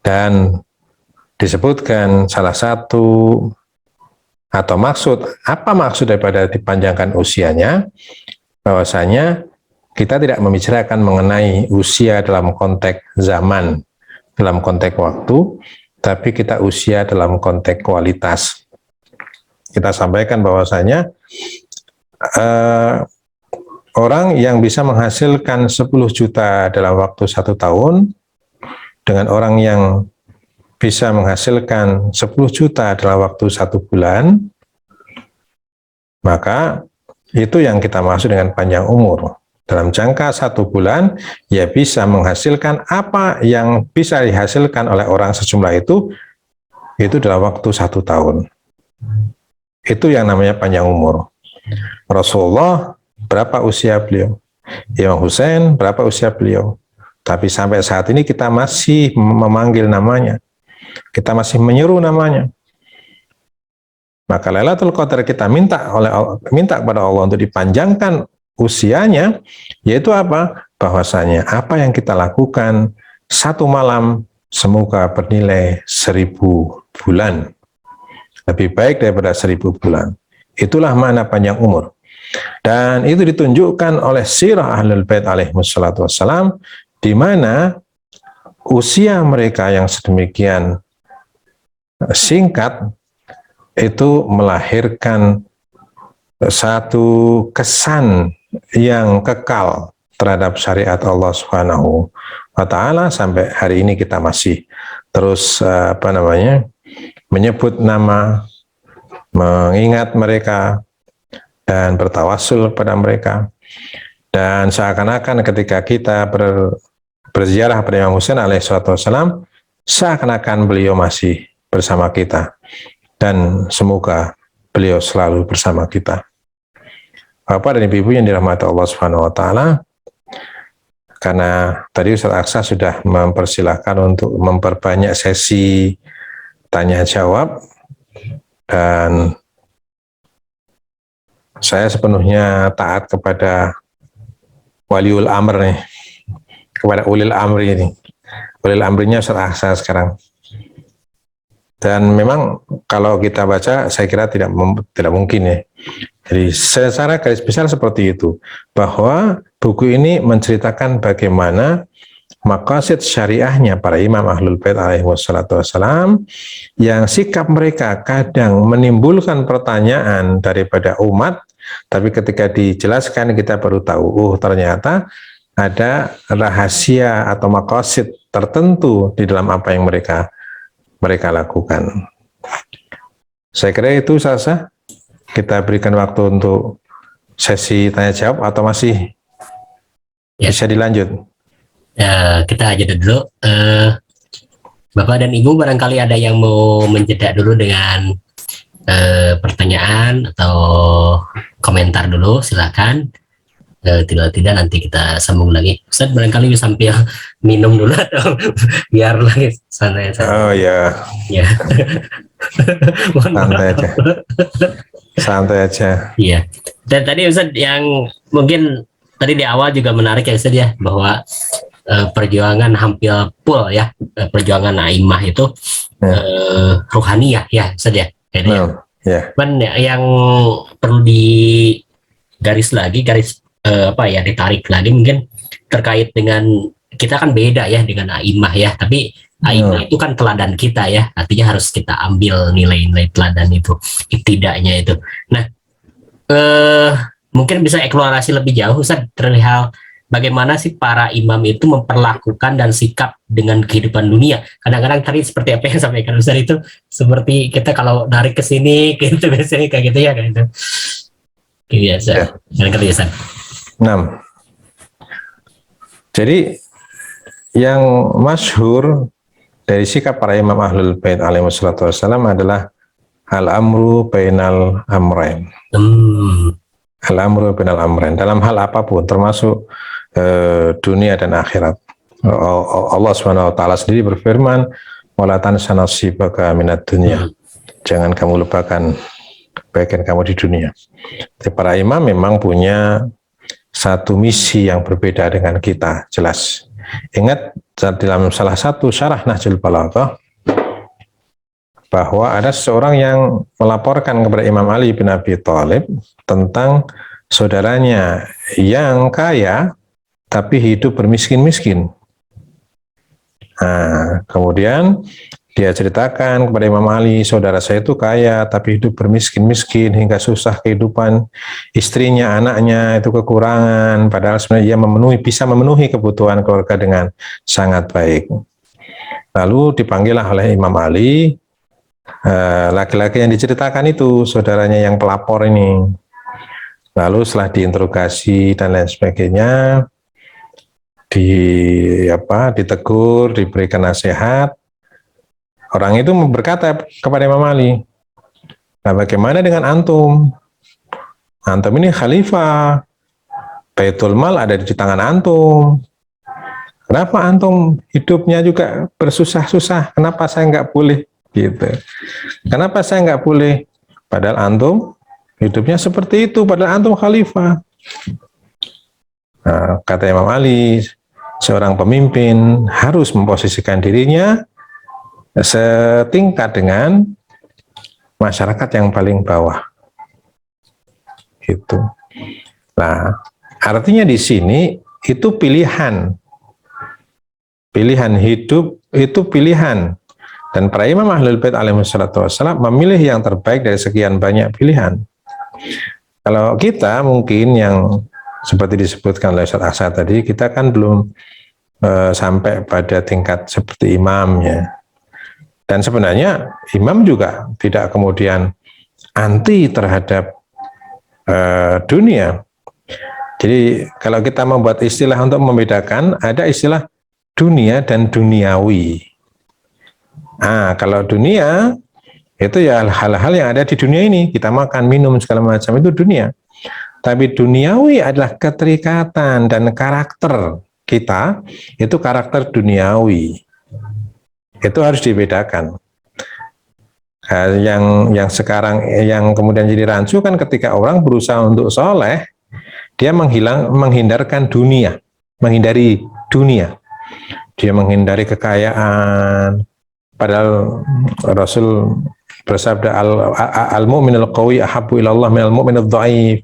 Dan disebutkan salah satu atau apa maksud daripada dipanjangkan usianya, bahwasanya kita tidak membicarakan mengenai usia dalam konteks zaman, dalam konteks waktu, tapi kita usia dalam konteks kualitas. Kita sampaikan bahwasanya orang yang bisa menghasilkan 10 juta dalam waktu 1 tahun dengan orang yang bisa menghasilkan 10 juta dalam waktu 1 bulan, maka itu yang kita maksud dengan panjang umur. Dalam jangka 1 bulan, ya bisa menghasilkan apa yang bisa dihasilkan oleh orang sejumlah itu dalam waktu 1 tahun. Itu yang namanya panjang umur. Rasulullah, berapa usia beliau? Imam Husain, berapa usia beliau? Tapi sampai saat ini kita masih memanggil namanya. Kita masih menyeru namanya. Maka Lailatul Qadar kita minta kepada Allah untuk dipanjangkan usianya, yaitu apa? Bahwasanya apa yang kita lakukan 1 malam semoga bernilai 1000 bulan. Lebih baik daripada 1000 bulan. Itulah makna panjang umur. Dan itu ditunjukkan oleh sirah Ahlul Bait alaihissalatu wassalam, di mana usia mereka yang sedemikian singkat itu melahirkan satu kesan yang kekal terhadap syariat Allah Subhanahu wa taala. Sampai hari ini kita masih terus menyebut nama, mengingat mereka dan bertawassul pada mereka. Dan seakan-akan ketika kita berziarah pada Imam Husain alaihissalatu wassalam, seakan-akan beliau masih bersama kita, dan semoga beliau selalu bersama kita. Bapak dan Ibu yang dirahmati Allah Subhanahu wa taala, karena tadi Ustaz Aksa sudah mempersilahkan untuk memperbanyak sesi tanya jawab, dan saya sepenuhnya taat kepada waliul amr nih, kepada ulil amri ini. Ulil amrinya Ustaz Aksa sekarang. Dan memang kalau kita baca, saya kira tidak mungkin ya. Jadi secara garis besar seperti itu, bahwa buku ini menceritakan bagaimana maqasid syariahnya para imam Ahlul Bait alaihissalatu wassalam, yang sikap mereka kadang menimbulkan pertanyaan daripada umat, Tapi ketika dijelaskan kita baru tahu, oh ternyata ada rahasia atau maqasid tertentu di dalam apa yang mereka lakukan. Saya kira itu Sasa. Kita berikan waktu untuk sesi tanya jawab atau masih bisa dilanjut? Kita aja dulu. Bapak dan Ibu barangkali ada yang mau menjeda dulu dengan pertanyaan atau komentar dulu, silakan. Tidak nanti kita sambung lagi. Ustaz barangkali sambil minum dulu atau biar lagi santai. Oh ya. Ya. Santai aja. Santai aja. Iya. Dan tadi Ustaz yang mungkin tadi di awal juga menarik ya Ustaz ya, bahwa perjuangan hampir full ya, perjuangan Aimah itu rohani ya Ustaz ya. Cuman yang perlu garis ditarik lagi mungkin terkait dengan kita kan beda ya dengan Aimah ya, tapi Aimah itu kan teladan kita ya, artinya harus kita ambil nilai-nilai teladan itu, tidaknya itu. Nah, mungkin bisa eksplorasi lebih jauh Ustaz terlihat bagaimana sih para imam itu memperlakukan dan sikap dengan kehidupan dunia. Kadang-kadang tadi seperti apa yang sampaikan Ustaz itu, seperti kita kalau narik ke sini gitu biasanya kayak gitu ya kayak itu. Biasa. Kadang-kadang Ustaz. Nah, jadi yang masyhur dari sikap para imam Ahlul Bait alaihi wassalatu wassalam adalah al-amru bainal amrain. Al-amru bainal amrain dalam hal apapun, termasuk dunia dan akhirat. Allah Subhanahu wa taala sendiri berfirman, "Wala tansa nasibaka minad dunya." Jangan kamu lupakan bagian kamu di dunia. Jadi para imam memang punya satu misi yang berbeda dengan kita, jelas. Ingat dalam salah satu syarah Nahjul Balaghah bahwa ada seseorang yang melaporkan kepada Imam Ali bin Abi Thalib tentang saudaranya yang kaya tapi hidup bermiskin-miskin. Nah, kemudian dia ceritakan kepada Imam Ali, saudara saya itu kaya tapi hidup bermiskin-miskin hingga susah kehidupan, istrinya, anaknya itu kekurangan, padahal sebenarnya dia bisa memenuhi kebutuhan keluarga dengan sangat baik. Lalu dipanggillah oleh Imam Ali laki-laki yang diceritakan itu, saudaranya yang pelapor ini. Lalu setelah diinterogasi dan lain sebagainya, ditegur, diberikan nasihat, orang itu berkata kepada Imam Ali, nah bagaimana dengan antum? Antum ini khalifah, Baitul Mal ada di tangan antum. Kenapa antum hidupnya juga bersusah-susah? Kenapa saya nggak boleh? Gitu. Kenapa saya nggak boleh? Padahal antum hidupnya seperti itu, padahal antum khalifah. Nah, kata Imam Ali, seorang pemimpin harus memposisikan dirinya setingkat dengan masyarakat yang paling bawah. Gitu. Nah, artinya di sini itu pilihan. Pilihan hidup itu pilihan. Dan para imam Ahlul Bait alaihi wassalatu wassalam memilih yang terbaik dari sekian banyak pilihan. Kalau kita mungkin yang seperti disebutkan oleh Ustaz Ahsan tadi, kita kan belum sampai pada tingkat seperti imamnya. Dan sebenarnya imam juga tidak kemudian anti terhadap dunia. Jadi kalau kita membuat istilah untuk membedakan, ada istilah dunia dan duniawi. Nah, kalau dunia itu ya hal-hal yang ada di dunia ini, kita makan, minum, segala macam itu dunia. Tapi duniawi adalah keterikatan dan karakter kita, itu karakter duniawi. Itu harus dibedakan. Yang sekarang yang kemudian jadi rancu kan ketika orang berusaha untuk soleh, dia menghindarkan dunia, menghindari dunia. Dia menghindari kekayaan. Padahal Rasul bersabda al-mu'minul qawi ahabbu ilallah minal mu'minudz dhaif.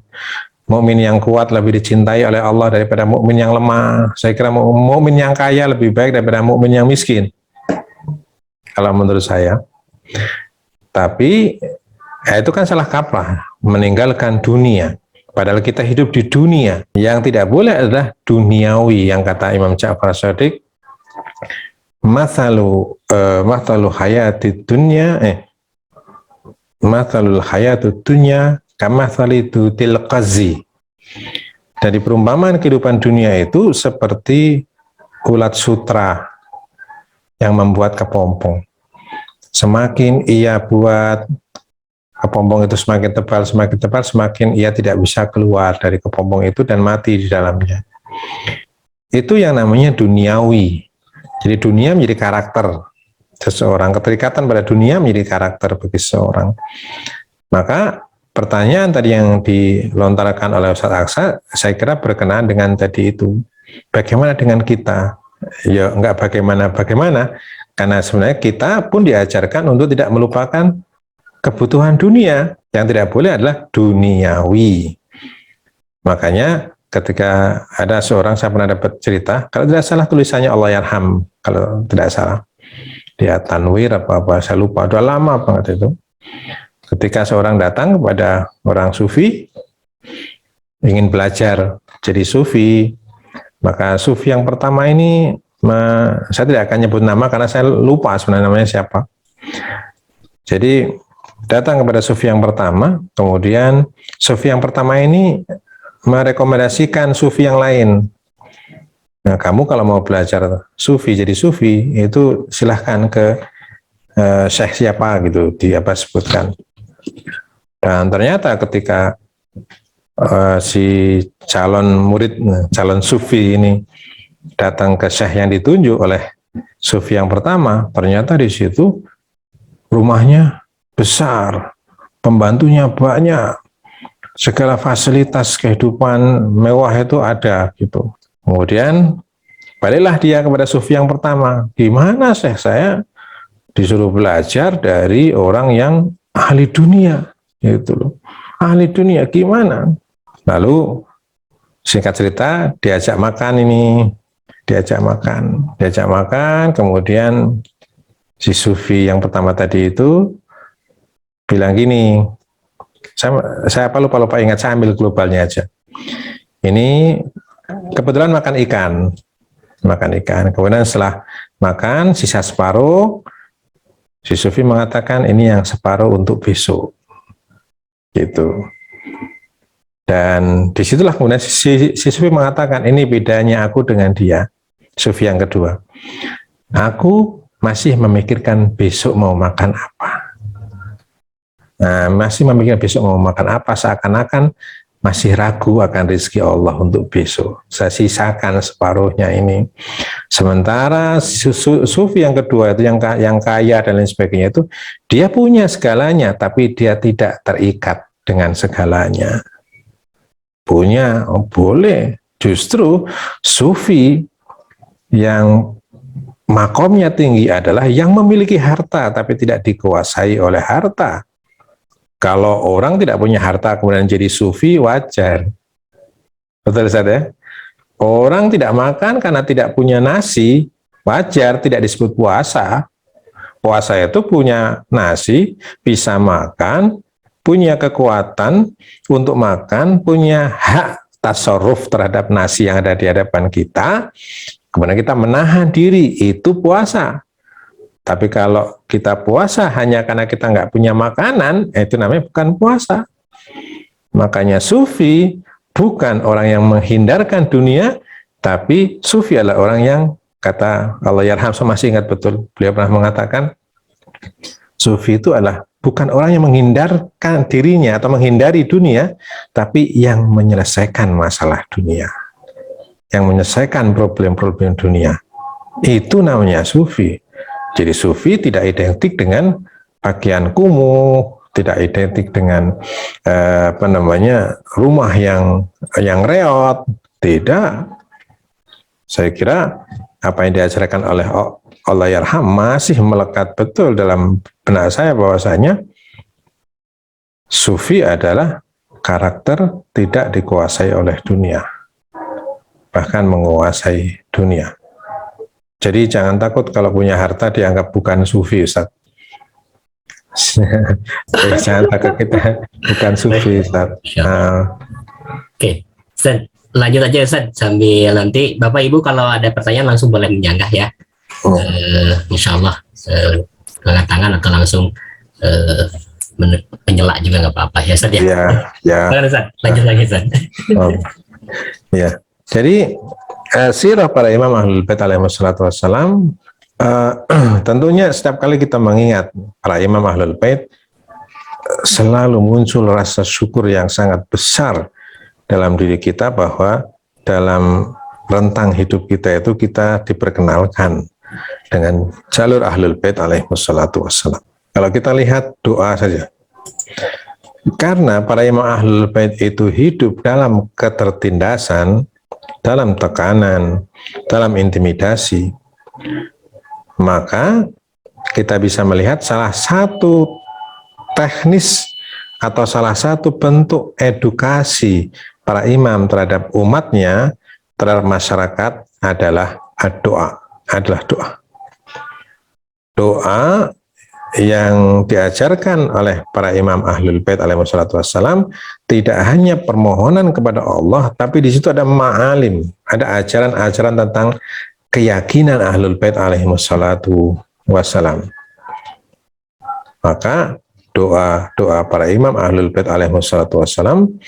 Mukmin yang kuat lebih dicintai oleh Allah daripada mukmin yang lemah. Saya kira mukmin yang kaya lebih baik daripada mukmin yang miskin. Kalau menurut saya. Tapi itu kan salah kaprah, meninggalkan dunia. Padahal kita hidup di dunia. Yang tidak boleh adalah duniawi, yang kata Imam Ja'far Shadiq, mathalu hayati dunya mathalul hayatu dunya kamathali dutil qazi. Dari perumpamaan kehidupan dunia itu seperti ulat sutra yang membuat kepompong. Semakin ia buat kepompong itu semakin tebal, semakin ia tidak bisa keluar dari kepompong itu dan mati di dalamnya. Itu yang namanya duniawi. Jadi dunia menjadi karakter seseorang, keterikatan pada dunia menjadi karakter bagi seseorang. Maka pertanyaan tadi yang dilontarkan oleh Ustaz Aksa, saya kira berkenaan dengan tadi itu. Bagaimana dengan kita? Ya enggak bagaimana, karena sebenarnya kita pun diajarkan untuk tidak melupakan kebutuhan dunia. Yang tidak boleh adalah duniawi. Makanya ketika ada seorang, saya pernah dapat cerita, kalau tidak salah tulisannya Allah Yarham, kalau tidak salah, dia Tanwir apa saya lupa, udah lama banget itu. Ketika seorang datang kepada orang sufi, ingin belajar jadi sufi, maka sufi yang pertama ini, saya tidak akan nyebut nama karena saya lupa sebenarnya namanya siapa. Jadi datang kepada sufi yang pertama, kemudian sufi yang pertama ini merekomendasikan sufi yang lain. Nah, kamu kalau mau belajar sufi, jadi sufi, itu silahkan ke syekh siapa gitu, sebutkan. Dan ternyata ketika si calon murid, calon sufi ini datang ke syekh yang ditunjuk oleh sufi yang pertama, ternyata di situ rumahnya besar, pembantunya banyak, segala fasilitas kehidupan mewah itu ada gitu. Kemudian baliklah dia kepada sufi yang pertama. Gimana Syekh, saya disuruh belajar dari orang yang ahli dunia gitu loh. Ahli dunia gimana? Lalu singkat cerita diajak makan, kemudian si sufi yang pertama tadi itu bilang gini, saya lupa ingat, saya ambil globalnya aja. Ini kebetulan makan ikan. Kemudian setelah makan sisa separuh, si sufi mengatakan ini yang separuh untuk besok, gitu. Dan disitulah kemudian si sufi mengatakan, ini bedanya aku dengan dia, sufi yang kedua. Aku masih memikirkan besok mau makan apa. Nah, masih memikirkan besok mau makan apa, seakan-akan masih ragu akan rezeki Allah untuk besok. Saya sisakan separuhnya ini. Sementara sufi yang kedua itu yang kaya dan lain sebagainya itu, dia punya segalanya, tapi dia tidak terikat dengan segalanya. Punya, boleh. Justru sufi yang makomnya tinggi adalah yang memiliki harta, tapi tidak dikuasai oleh harta. Kalau orang tidak punya harta kemudian jadi sufi, wajar. Betul Ustaz ya? Orang tidak makan karena tidak punya nasi, wajar, tidak disebut puasa. Puasa itu punya nasi, bisa makan, punya kekuatan untuk makan, punya hak tasarruf terhadap nasi yang ada di hadapan kita, kemudian kita menahan diri, itu puasa. Tapi kalau kita puasa hanya karena kita nggak punya makanan, itu namanya bukan puasa. Makanya sufi bukan orang yang menghindarkan dunia, tapi sufi adalah orang yang, kata Allah Yarham, saya masih ingat betul, beliau pernah mengatakan, sufi itu adalah bukan orang yang menghindarkan dirinya atau menghindari dunia, tapi yang menyelesaikan masalah dunia, yang menyelesaikan problem-problem dunia. Itu namanya sufi. Jadi sufi tidak identik dengan pakaian kumuh, tidak identik dengan rumah yang reot, tidak. Saya kira apa yang diajarkan oleh Allah Yarham masih melekat betul dalam benak saya, bahwasanya sufi adalah karakter tidak dikuasai oleh dunia, bahkan menguasai dunia. Jadi jangan takut kalau punya harta dianggap bukan sufi, Ustaz. Jangan takut kita bukan sufi, Ustaz. Oke, Ustaz, lanjut aja Ustaz, sambil nanti Bapak Ibu kalau ada pertanyaan langsung boleh menyanggah ya. Insya Allah angkat tangan atau langsung eh, menyela juga nggak apa-apa ya Ustaz ya. Ya, ya. Silakan Ustaz, lanjut lagi Ustaz. Ya. Jadi sirah para imam Ahlul Bait alaihi wassalatu wassalam, tentunya setiap kali kita mengingat para imam Ahlul Bait selalu muncul rasa syukur yang sangat besar dalam diri kita bahwa dalam rentang hidup kita itu kita diperkenalkan dengan jalur Ahlul Bait alaihi wassalatu wassalam. Kalau kita lihat doa saja, karena para imam Ahlul Bait itu hidup dalam ketertindasan, dalam tekanan, dalam intimidasi, maka kita bisa melihat salah satu teknis atau salah satu bentuk edukasi para imam terhadap umatnya, terhadap masyarakat adalah doa. Doa yang diajarkan oleh para imam Ahlul Bait alaihi wassalatu wassalam tidak hanya permohonan kepada Allah, tapi di situ ada ma'alim, ada ajaran-ajaran tentang keyakinan Ahlul Bait alaihi wassalatu wassalam. Maka doa para imam Ahlul Bait alaihi wassalatu wassalam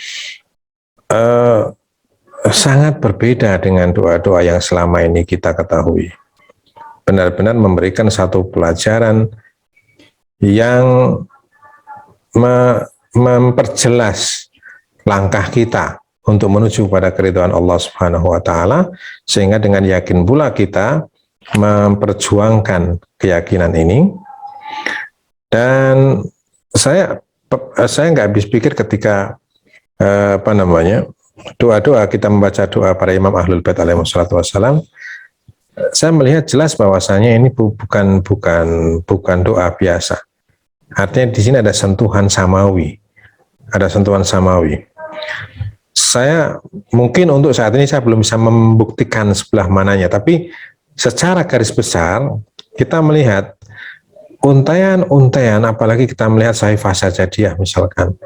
sangat berbeda dengan doa-doa yang selama ini kita ketahui. Benar-benar memberikan satu pelajaran yang memperjelas langkah kita untuk menuju pada keridhaan Allah Subhanahu wa taala, sehingga dengan yakin pula kita memperjuangkan keyakinan ini. Dan saya nggak habis pikir ketika doa-doa, kita membaca doa para imam Ahlul Bait alaihi wassalatu wassalam, saya melihat jelas bahwasanya ini bukan doa biasa. Artinya di sini ada sentuhan samawi. Saya mungkin untuk saat ini saya belum bisa membuktikan sebelah mananya, tapi secara garis besar kita melihat untaian-untaian, apalagi kita melihat Sahifa Sajadiyah misalkan,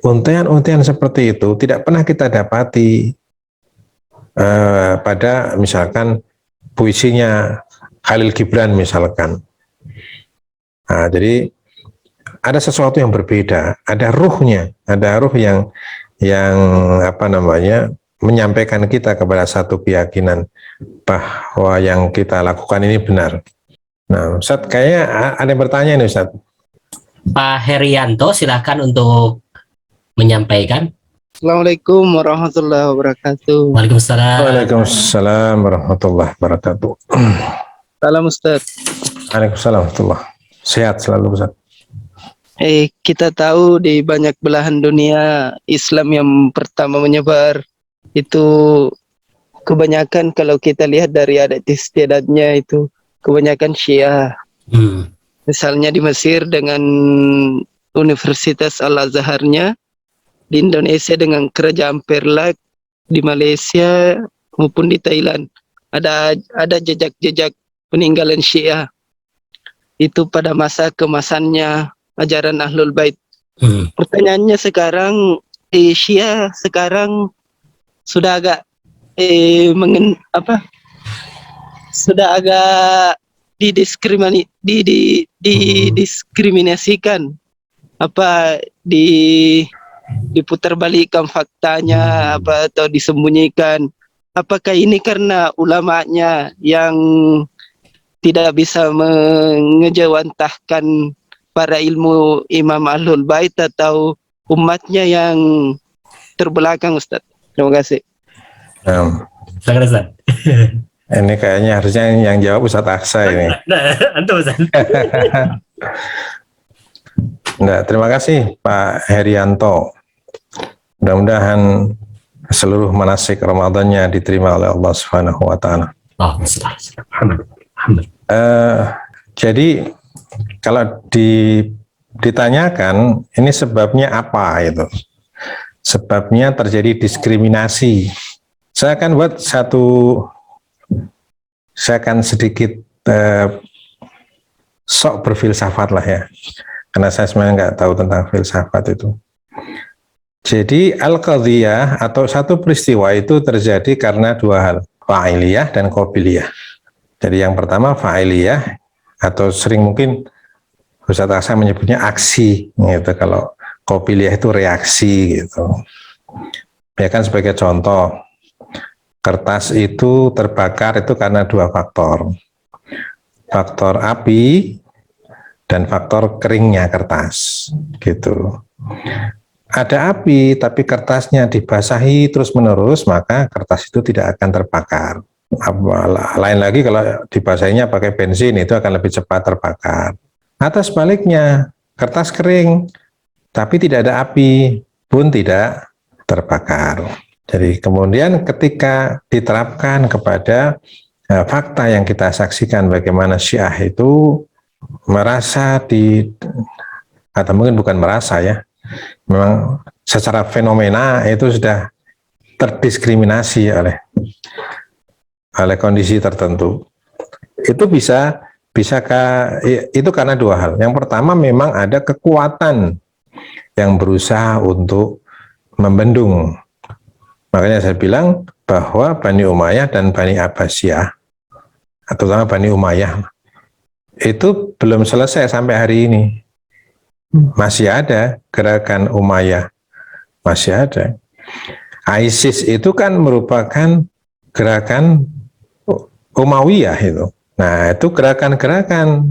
untaian-untaian seperti itu tidak pernah kita dapati pada misalkan puisinya Khalil Gibran misalkan. Nah, jadi ada sesuatu yang berbeda, ada ruhnya, ada ruh yang menyampaikan kita kepada satu keyakinan bahwa yang kita lakukan ini benar. Nah, Ustaz, kayaknya ada yang bertanya nih, Ustaz. Pak Herianto, silakan untuk menyampaikan. Assalamualaikum warahmatullahi wabarakatuh. Waalaikumsalam. Waalaikumsalam warahmatullahi wabarakatuh. Salam Ustaz. Waalaikumsalam warahmatullahi. Sehat selalu, Ustaz. Kita tahu di banyak belahan dunia Islam yang pertama menyebar itu kebanyakan, kalau kita lihat dari adat istiadatnya, itu kebanyakan Syiah. Misalnya di Mesir dengan Universitas Al-Azharnya, di Indonesia dengan Kerajaan Perlak, di Malaysia maupun di Thailand ada jejak-jejak peninggalan Syiah itu pada masa kemasannya ajaran Ahlul Bait. Pertanyaannya sekarang, Syiah sekarang sudah agak sudah agak didiskriminasikan, diputarbalikkan faktanya, atau disembunyikan. Apakah ini karena ulamanya yang tidak bisa mengejawantahkan para ilmu Imam Ahlul Bait, atau umatnya yang terbelakang, Ustaz? Terima kasih. Ini kayaknya harusnya yang jawab Ustaz Aksa ini. Antum, Ustaz. Nah, terima kasih Pak Herianto. Mudah-mudahan seluruh manasik Ramadannya diterima oleh Allah Subhanahu wa taala. Jadi kalau ditanyakan ini sebabnya apa itu? Sebabnya terjadi diskriminasi. Saya akan sedikit sok berfilsafat lah ya, karena saya sebenarnya nggak tahu tentang filsafat itu. Jadi al-qadhiyah atau satu peristiwa itu terjadi karena dua hal, fa'iliyah dan qabiliyah. Jadi yang pertama fa'iliyah, atau sering mungkin Ustaz Hasan menyebutnya aksi gitu. Kalau qabiliyah itu reaksi gitu. Ya kan, sebagai contoh, kertas itu terbakar itu karena dua faktor. Faktor api dan faktor keringnya kertas gitu. Ada api tapi kertasnya dibasahi terus-menerus, maka kertas itu tidak akan terbakar. Lain lagi kalau dibasahinya pakai bensin, itu akan lebih cepat terbakar. Atau sebaliknya, kertas kering tapi tidak ada api pun tidak terbakar. Jadi kemudian ketika diterapkan kepada fakta yang kita saksikan, bagaimana Syiah itu merasa atau mungkin bukan merasa ya, memang secara fenomena itu sudah terdiskriminasi oleh kondisi tertentu. Itu itu karena dua hal. Yang pertama, memang ada kekuatan yang berusaha untuk membendung. Makanya saya bilang bahwa Bani Umayyah dan Bani Abbasiyah, terutama Bani Umayyah, itu belum selesai sampai hari ini. Masih ada gerakan Umayyah, masih ada. ISIS itu kan merupakan gerakan Umayyah itu. Nah, itu gerakan-gerakan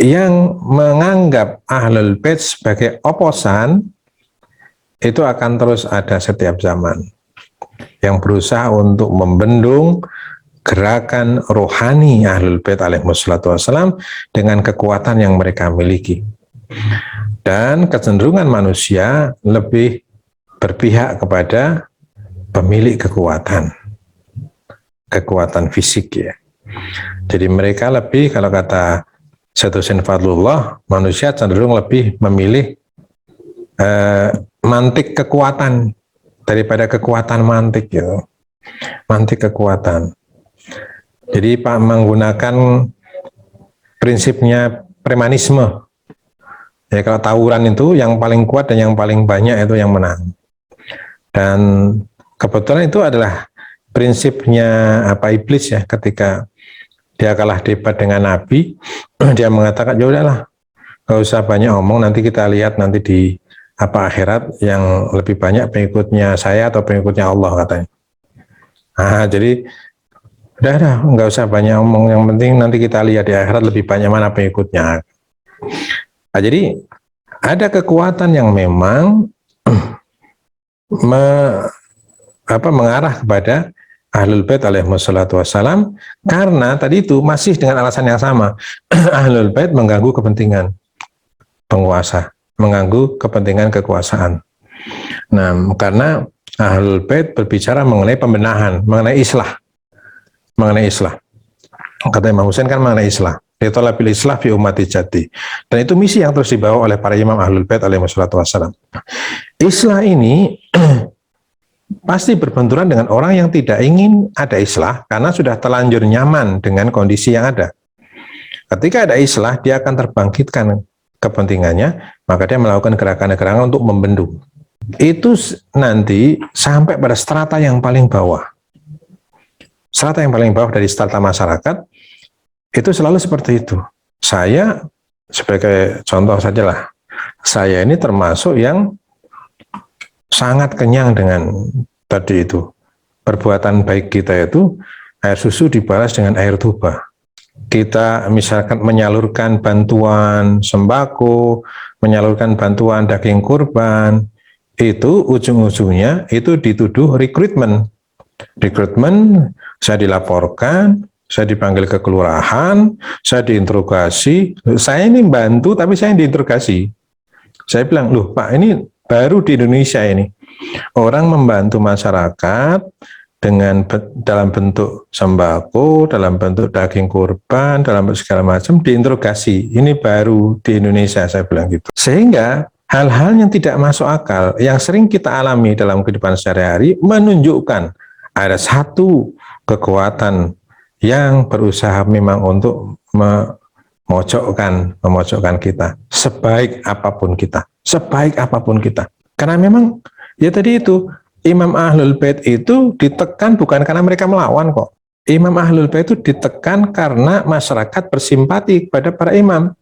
yang menganggap Ahlul Bait sebagai oposan, itu akan terus ada setiap zaman, yang berusaha untuk membendung gerakan rohani Ahlul Bait alaihissalatu wassalam dengan kekuatan yang mereka miliki. Dan kecenderungan manusia lebih berpihak kepada pemilik kekuatan fisik ya. Jadi mereka lebih, kalau kata Sayyidina Fadlullah, manusia cenderung lebih memilih mantik kekuatan daripada kekuatan mantik gitu. Mantik kekuatan. Jadi Pak menggunakan prinsipnya premanisme. Ya, kalau tawuran itu yang paling kuat dan yang paling banyak itu yang menang. Dan kebetulan itu adalah prinsipnya iblis ya, ketika dia kalah debat dengan Nabi, dia mengatakan, ya udahlah, nggak usah banyak omong, nanti kita lihat nanti di akhirat yang lebih banyak pengikutnya saya atau pengikutnya Allah, katanya. Nah, jadi udah nggak usah banyak omong, yang penting nanti kita lihat di akhirat lebih banyak mana pengikutnya. Nah, jadi ada kekuatan yang memang mengarah kepada Ahlul Bait alaihissalatu wassalam, karena tadi itu masih dengan alasan yang sama. Ahlul Bait mengganggu kepentingan penguasa, mengganggu kepentingan kekuasaan. Nah, karena Ahlul Bait berbicara mengenai pembenahan, mengenai islah. Kata Imam Husain kan mengenai islah. Litolabil islah fi ummati jati. Dan itu misi yang terus dibawa oleh para imam Ahlul Bait alaihissalatu wassalam. Islah ini pasti berbenturan dengan orang yang tidak ingin ada islah karena sudah terlanjur nyaman dengan kondisi yang ada. Ketika ada islah, dia akan terbangkitkan kepentingannya, maka dia melakukan gerakan-gerakan untuk membendung. Itu nanti sampai pada strata yang paling bawah. Strata yang paling bawah dari strata masyarakat, itu selalu seperti itu. Saya, sebagai contoh sajalah, saya ini termasuk yang sangat kenyang dengan tadi itu. Perbuatan baik kita itu, air susu dibalas dengan air tuba. Kita misalkan menyalurkan bantuan sembako, menyalurkan bantuan daging kurban, itu ujung-ujungnya itu dituduh rekrutmen. Saya dilaporkan, saya dipanggil ke kelurahan, saya diinterogasi, saya ini bantu tapi saya diinterogasi. Saya bilang, loh Pak, ini baru di Indonesia ini. Orang membantu masyarakat dengan dalam bentuk sembako, dalam bentuk daging kurban, dalam bentuk segala macam, diinterogasi. Ini baru di Indonesia, saya bilang gitu. Sehingga hal-hal yang tidak masuk akal, yang sering kita alami dalam kehidupan sehari-hari, menunjukkan ada satu kekuatan yang berusaha memang untuk memojokkan kita, sebaik apapun kita. Karena memang ya tadi itu Imam Ahlul Bait itu ditekan bukan karena mereka melawan kok. Imam Ahlul Bait itu ditekan karena masyarakat bersimpati kepada para imam.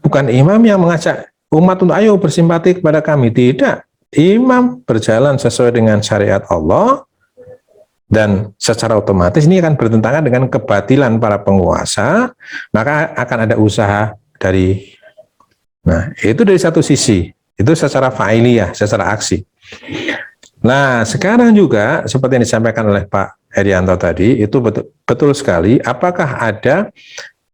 Bukan imam yang mengajak umat untuk ayo bersimpati kepada kami. Tidak. Imam berjalan sesuai dengan syariat Allah dan secara otomatis ini akan bertentangan dengan kebatilan para penguasa, maka akan ada usaha dari, nah itu dari satu sisi, itu secara fa'iliyah, secara aksi. Nah, sekarang juga seperti yang disampaikan oleh Pak Herianto tadi, itu betul sekali. Apakah ada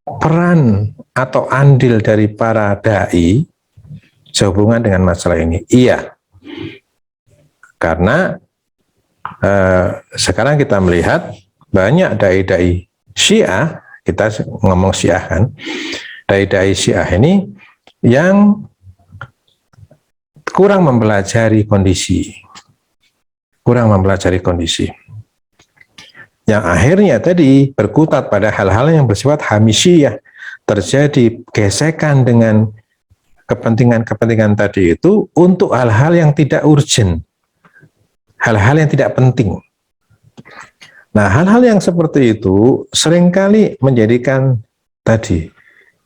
peran atau andil dari para dai sehubungan dengan masalah ini? Iya, karena sekarang kita melihat banyak dai-dai Syiah, kita ngomong Syiah kan, dai-dai Syiah ini yang kurang mempelajari kondisi. Yang akhirnya tadi berkutat pada hal-hal yang bersifat hamisiyah, terjadi gesekan dengan kepentingan-kepentingan tadi itu untuk hal-hal yang tidak urgent, hal-hal yang tidak penting. Nah, hal-hal yang seperti itu seringkali menjadikan tadi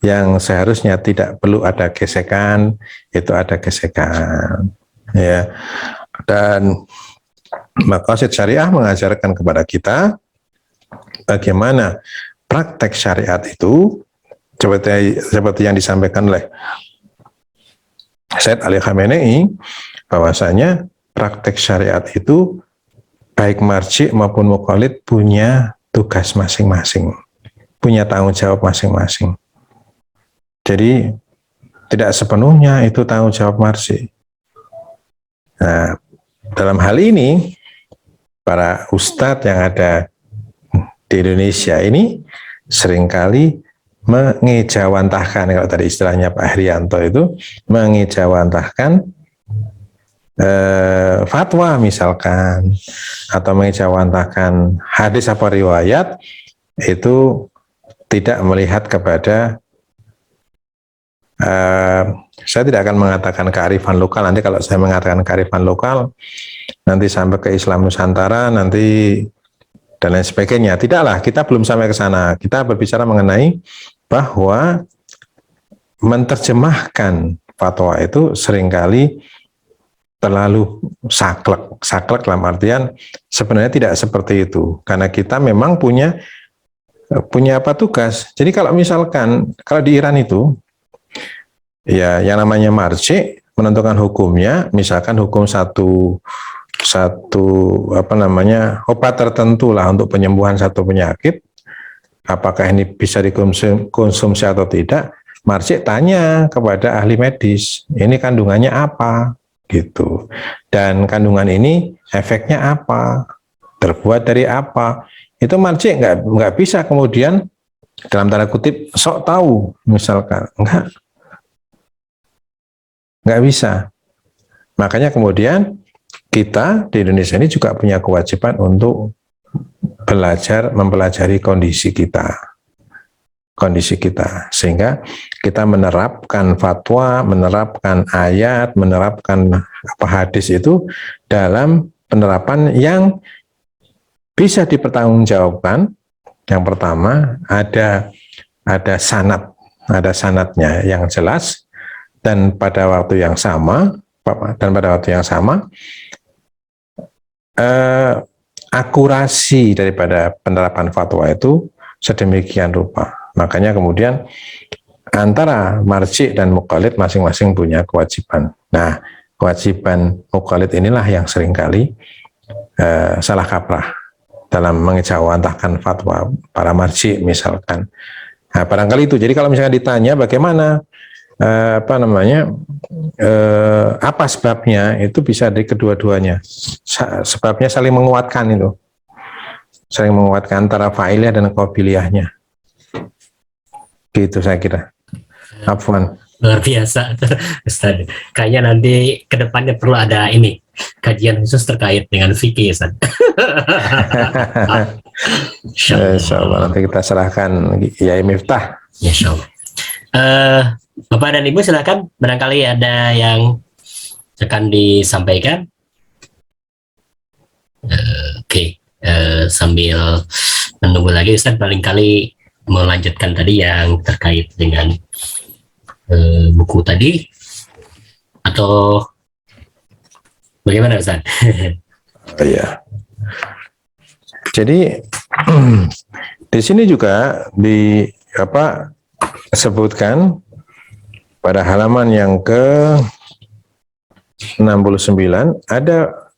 yang seharusnya tidak perlu ada gesekan, itu ada gesekan, ya. Dan maqasid syariah mengajarkan kepada kita bagaimana praktek syariat itu seperti yang disampaikan oleh Sayyid Ali Khamenei, bahwasanya praktek syariat itu baik marji maupun muqallid punya tugas masing-masing, punya tanggung jawab masing-masing. Jadi tidak sepenuhnya itu tanggung jawab marji. Nah, dalam hal ini para ustadz yang ada di Indonesia ini seringkali mengejawantahkan, kalau tadi istilahnya Pak Herianto itu mengejawantahkan fatwa misalkan, atau mengejawantahkan hadis apa riwayat itu tidak melihat kepada saya tidak akan mengatakan kearifan lokal. Nanti kalau saya mengatakan kearifan lokal, nanti sampai ke Islam Nusantara, nanti dan lain sebagainya. Tidaklah, kita belum sampai ke sana. Kita berbicara mengenai bahwa menerjemahkan fatwa itu seringkali terlalu saklek. Saklek dalam artian sebenarnya tidak seperti itu. Karena kita memang punya apa tugas. Jadi kalau misalkan, kalau di Iran itu, ya yang namanya marji menentukan hukumnya, misalkan hukum satu obat tertentu lah untuk penyembuhan satu penyakit, apakah ini bisa dikonsumsi atau tidak, marji tanya kepada ahli medis, ini kandungannya apa gitu, dan kandungan ini efeknya apa, terbuat dari apa. Itu marji nggak bisa kemudian dalam tanda kutip sok tahu misalkan, nggak bisa. Makanya kemudian kita di Indonesia ini juga punya kewajiban untuk mempelajari kondisi kita, sehingga kita menerapkan fatwa, menerapkan ayat, menerapkan hadis itu dalam penerapan yang bisa dipertanggungjawabkan. Yang pertama ada sanadnya yang jelas, dan pada waktu yang sama akurasi daripada penerapan fatwa itu sedemikian rupa. Makanya kemudian antara marji dan muqallid masing-masing punya kewajiban. Nah, kewajiban muqallid inilah yang seringkali salah kaprah dalam mengejawantahkan fatwa para marji misalkan. Nah, barangkali itu. Jadi kalau misalnya ditanya bagaimana apa sebabnya, itu bisa dari kedua-duanya. Sebabnya saling menguatkan itu. Saling menguatkan antara fa'iliyah dan qabiliyahnya. Gitu saya kira. Afwan. Luar biasa, Ustaz. Kayaknya nanti ke depannya perlu ada kajian khusus terkait dengan fikih, Ustaz. Insyaallah nanti kita serahkan Yai Miftah. Insyaallah. Bapak dan Ibu silakan, barangkali ada yang akan disampaikan. Oke. Sambil menunggu lagi Ustaz, barangkali melanjutkan tadi yang terkait dengan buku tadi, atau bagaimana Ustaz? Iya. Jadi di sini juga disebutkan pada halaman yang ke 69 ada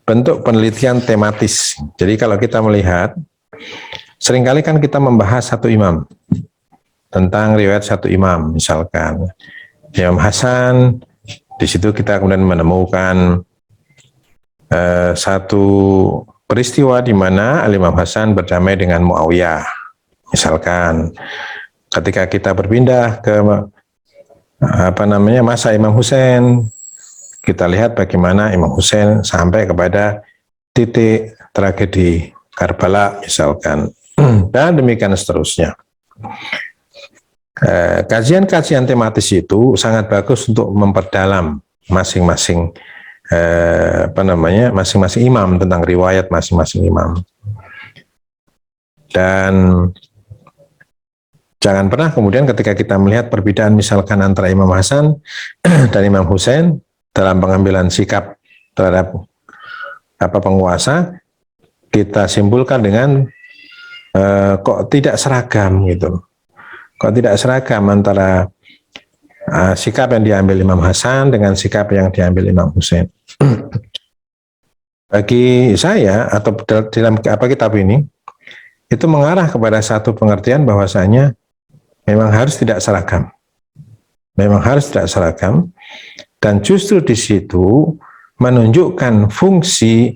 bentuk penelitian tematis. Jadi kalau kita melihat, seringkali kan kita membahas satu imam, tentang riwayat satu imam, misalkan Imam Hasan, di situ kita kemudian menemukan satu peristiwa di mana Imam Hasan berdamai dengan Muawiyah. Misalkan ketika kita berpindah ke masa Imam Husain, kita lihat bagaimana Imam Husain sampai kepada titik tragedi Karbala misalkan, dan demikian seterusnya. Kajian-kajian tematis itu sangat bagus untuk memperdalam masing-masing masing-masing imam, tentang riwayat masing-masing imam. Dan jangan pernah kemudian ketika kita melihat perbedaan misalkan antara Imam Hasan dan Imam Husain dalam pengambilan sikap terhadap penguasa, kita simpulkan dengan kok tidak seragam gitu. Kok tidak seragam antara sikap yang diambil Imam Hasan dengan sikap yang diambil Imam Husain. Bagi saya atau dalam kitab ini itu mengarah kepada satu pengertian bahwasanya memang harus tidak seragam. Memang harus tidak seragam. Dan justru di situ menunjukkan fungsi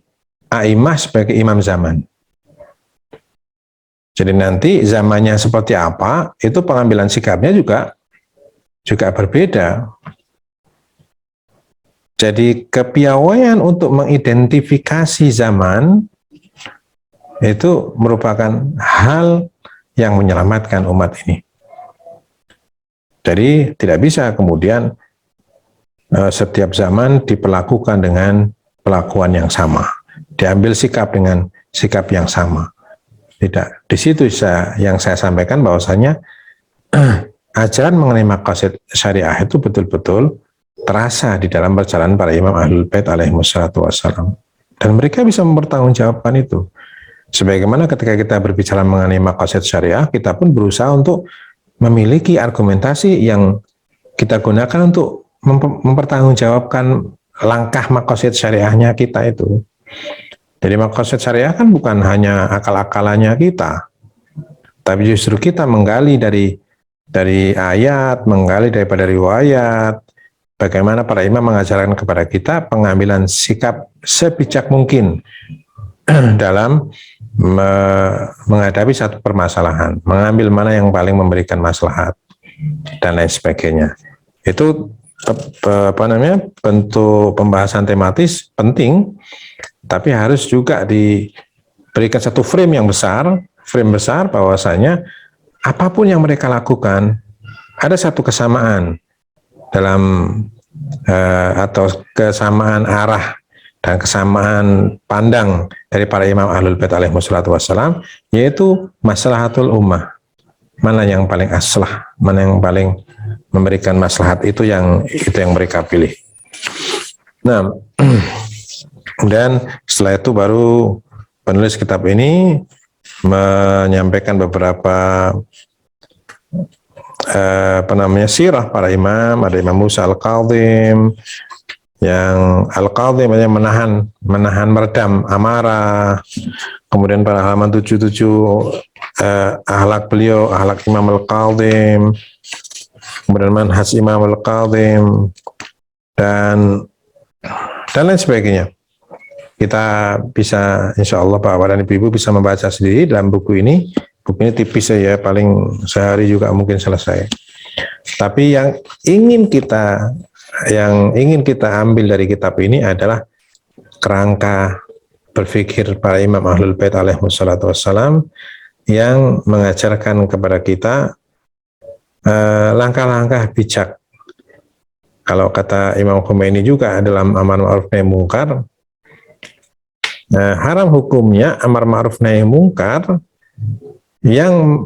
a'imah sebagai imam zaman. Jadi nanti zamannya seperti apa, itu pengambilan sikapnya juga berbeda. Jadi kepiawaian untuk mengidentifikasi zaman itu merupakan hal yang menyelamatkan umat ini. Jadi tidak bisa kemudian setiap zaman diperlakukan dengan perlakuan yang sama, diambil sikap dengan sikap yang sama. Tidak. Di situ yang saya sampaikan bahwasanya ajaran mengenai maqasid syariah itu betul-betul terasa di dalam perjalanan para imam Ahlul Bait alaihi wassalatu wassalam. Dan mereka bisa mempertanggungjawabkan itu. Sebagaimana ketika kita berbicara mengenai maqasid syariah, kita pun berusaha untuk memiliki argumentasi yang kita gunakan untuk mempertanggungjawabkan langkah maqasid syariahnya kita itu. Jadi maqasid syariah kan bukan hanya akal-akalannya kita, tapi justru kita menggali dari ayat, menggali daripada riwayat, bagaimana para imam mengajarkan kepada kita pengambilan sikap sebijak mungkin dalam menghadapi satu permasalahan, mengambil mana yang paling memberikan maslahat dan lain sebagainya. Itu bentuk pembahasan tematis penting, tapi harus juga diberikan satu frame besar bahwasanya apapun yang mereka lakukan ada satu kesamaan dalam atau kesamaan arah dan kesamaan pandang dari para imam Ahlul Bait alaihi wassalam, yaitu maslahatul ummah. Mana yang paling aslah, mana yang paling memberikan maslahat, itu yang mereka pilih. Nah, kemudian setelah itu baru penulis kitab ini menyampaikan beberapa sirah para imam. Ada Imam Musa Al-Kadhim, yang Al-Kadhim yang menahan meredam amarah. Kemudian pada halaman 77 akhlak beliau, akhlak Imam Al-Kadhim, kemudian manhaj Imam Al-Kadhim, dan lain sebagainya. Kita bisa, insya Allah Bapak dan Ibu bisa membaca sendiri dalam buku ini. Buku ini tipis ya, paling sehari juga mungkin selesai. Tapi yang ingin kita ambil dari kitab ini adalah kerangka berpikir para imam Ahlul Bait alaihi wassalatu wassalam yang mengajarkan kepada kita langkah-langkah bijak kalau kata Imam Khomeini juga dalam amar ma'ruf nahi mungkar, haram hukumnya amar ma'ruf nahi mungkar yang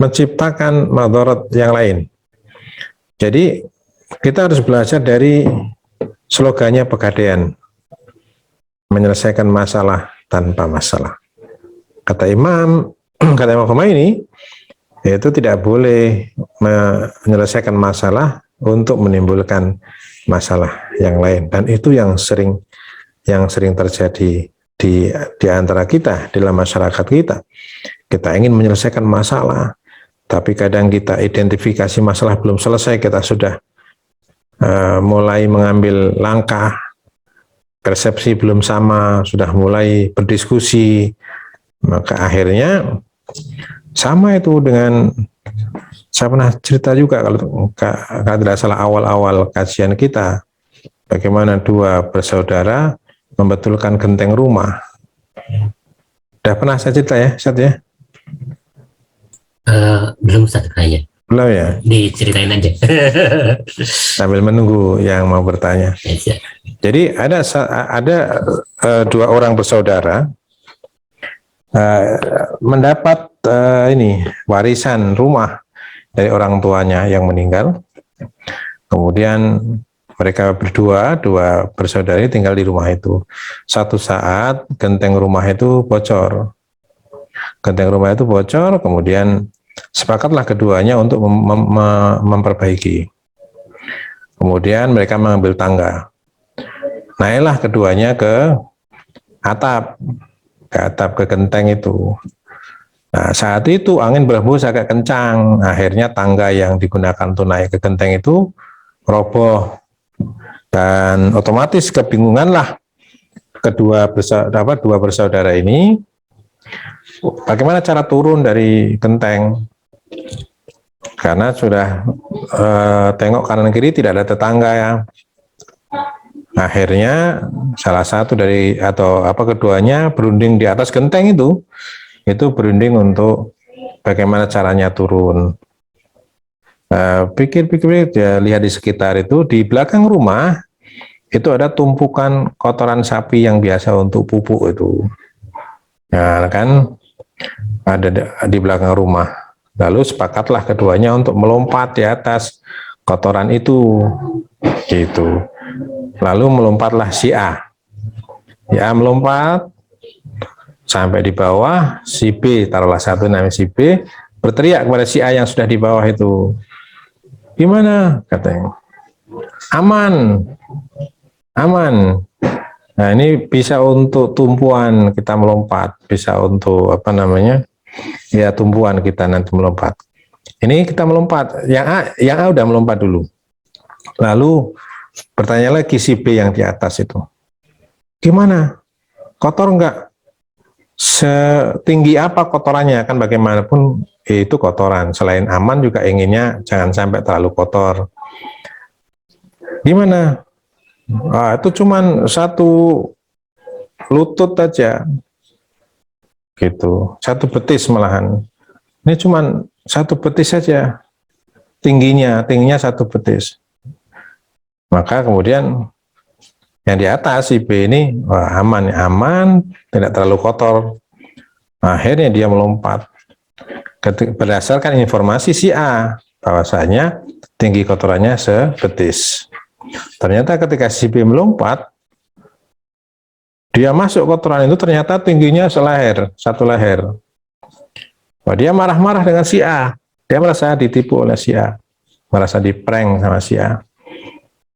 menciptakan madarat yang lain. Jadi kita harus belajar dari slogannya Pegadaian, menyelesaikan masalah tanpa masalah. Kata Imam Khomeini, yaitu tidak boleh menyelesaikan masalah untuk menimbulkan masalah yang lain, dan itu yang sering terjadi di antara kita, dalam masyarakat kita. Kita ingin menyelesaikan masalah, tapi kadang kita identifikasi masalah belum selesai, kita sudah mulai mengambil langkah, persepsi belum sama, sudah mulai berdiskusi, maka akhirnya sama itu dengan, saya pernah cerita juga kalau tidak salah awal-awal kajian kita, bagaimana dua bersaudara membetulkan genteng rumah. Udah pernah saya cerita ya, Ustaz ya? Belum, Ustaz, kayaknya. Belum ya? Diceritain aja. Sambil menunggu yang mau bertanya. Ya. Jadi ada dua orang bersaudara mendapat warisan rumah dari orang tuanya yang meninggal. Kemudian mereka dua bersaudara ini tinggal di rumah itu. Satu saat genteng rumah itu bocor. Kemudian sepakatlah keduanya untuk memperbaiki. Kemudian mereka mengambil tangga. Naiklah keduanya ke atap ke genteng itu. Nah, saat itu angin berhembus agak kencang, akhirnya tangga yang digunakan untuk naik ke genteng itu roboh, dan otomatis kebingunganlah dua bersaudara ini, bagaimana cara turun dari genteng, karena sudah tengok kanan kiri tidak ada tetangga ya. Akhirnya salah satu keduanya berunding di atas genteng itu berunding untuk bagaimana caranya turun. Pikir-pikir, dia lihat di sekitar itu, di belakang rumah itu ada tumpukan kotoran sapi yang biasa untuk pupuk itu. Nah, kan ada di belakang rumah. Lalu sepakatlah keduanya untuk melompat di atas kotoran itu, gitu. Lalu melompatlah si A. Ya, melompat sampai di bawah, si B, taruhlah satu namanya si B, berteriak kepada si A yang sudah di bawah itu. Gimana? Katanya. Aman. Nah, ini bisa untuk tumpuan kita melompat, bisa untuk tumpuan kita nanti melompat. Ini kita melompat, yang A udah melompat dulu. Lalu bertanya lagi si B yang di atas itu, gimana? Kotor enggak? Setinggi apa kotorannya? Kan bagaimanapun itu kotoran. Selain aman juga inginnya jangan sampai terlalu kotor. Gimana? Itu cuman satu lutut aja, gitu. Satu betis malahan. Ini cuman satu betis saja. Tingginya satu betis. Maka kemudian yang di atas si B ini aman, tidak terlalu kotor. Akhirnya dia melompat. Berdasarkan informasi si A, bahwasanya tinggi kotorannya sebetis. Ternyata ketika si B melompat, dia masuk kotoran itu ternyata tingginya satu leher. Dia marah-marah dengan si A. Dia merasa ditipu oleh si A, merasa diprank sama si A.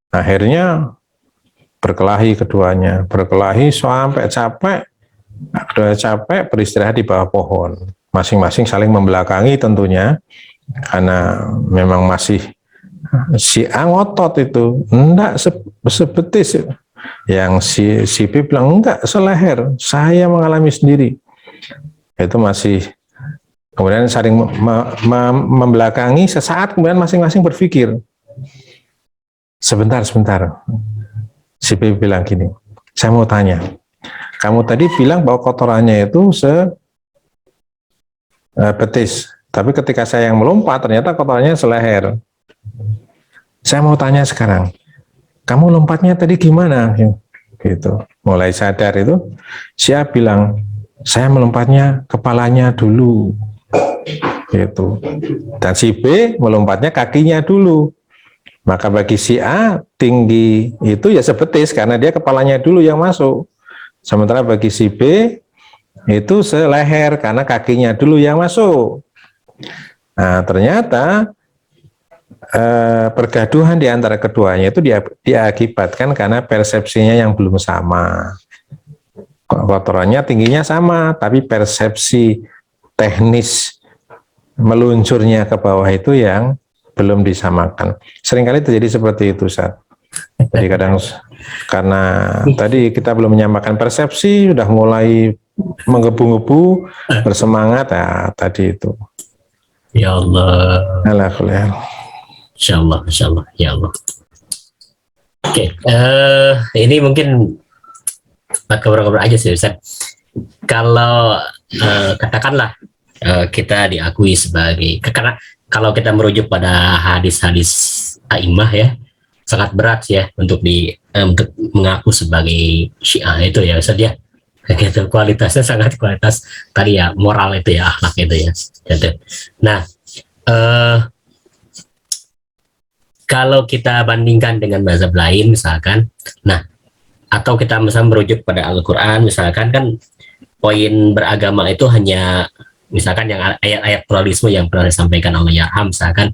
Akhirnya berkelahi keduanya, sampai capek. Kedua capek beristirahat di bawah pohon, masing-masing saling membelakangi tentunya, karena memang masih si A ngotot itu, enggak sebetis. Yang si B bilang enggak seleher, saya mengalami sendiri. Itu masih, kemudian saling membelakangi. Sesaat kemudian masing-masing berpikir, sebentar. Si B bilang gini, saya mau tanya, kamu tadi bilang bahwa kotorannya itu sebetis, tapi ketika saya yang melompat ternyata kotorannya seleher. Saya mau tanya sekarang, kamu lompatnya tadi gimana? Gitu. Mulai sadar itu, Syiah bilang, saya melompatnya kepalanya dulu. Gitu. Dan si B melompatnya kakinya dulu. Maka bagi si A, tinggi itu ya sebetis karena dia kepalanya dulu yang masuk. Sementara bagi si B, itu seleher karena kakinya dulu yang masuk. Nah, ternyata pergaduhan di antara keduanya itu diakibatkan karena persepsinya yang belum sama. Kotorannya tingginya sama, tapi persepsi teknis meluncurnya ke bawah itu yang belum disamakan. Seringkali terjadi seperti itu, Ustaz. Jadi kadang karena tadi kita belum menyamakan persepsi, sudah mulai menggebu-gebu, bersemangat, ya tadi itu. Ya Allah. Alhamdulillah. Insya Allah, ya Allah. Oke, ini mungkin ngobrol-ngobrol aja sih, Ustaz. Kalau katakanlah kita diakui sebagai, karena kalau kita merujuk pada hadis-hadis a'immah ya, sangat berat ya untuk untuk mengaku sebagai Syiah itu ya, Ustaz ya. Gitu, kualitasnya sangat kualitas tadi ya, moral itu ya, akhlak itu ya. Gitu. Nah, kalau kita bandingkan dengan mazhab lain misalkan, nah atau kita misalnya merujuk pada Al-Quran misalkan, kan poin beragama itu hanya misalkan yang ayat-ayat pluralisme yang pernah disampaikan oleh Yarham misalkan,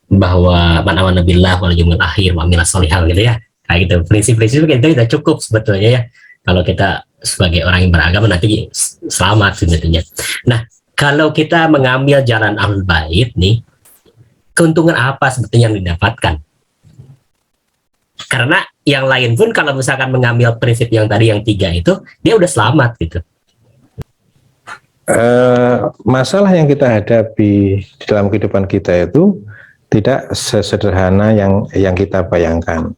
bahwa man amana billah wal yaumil akhir wa amila sholihan gitu ya, kayak gitu. Prinsip-prinsip itu sudah cukup sebetulnya ya, kalau kita sebagai orang yang beragama nanti selamat sebetulnya. Nah, kalau kita mengambil jalan Ahlul Bait nih, keuntungan apa sebetulnya yang didapatkan? Karena yang lain pun kalau misalkan mengambil prinsip yang tadi yang 3 itu, dia udah selamat gitu. Masalah yang kita hadapi di dalam kehidupan kita itu tidak sesederhana yang kita bayangkan.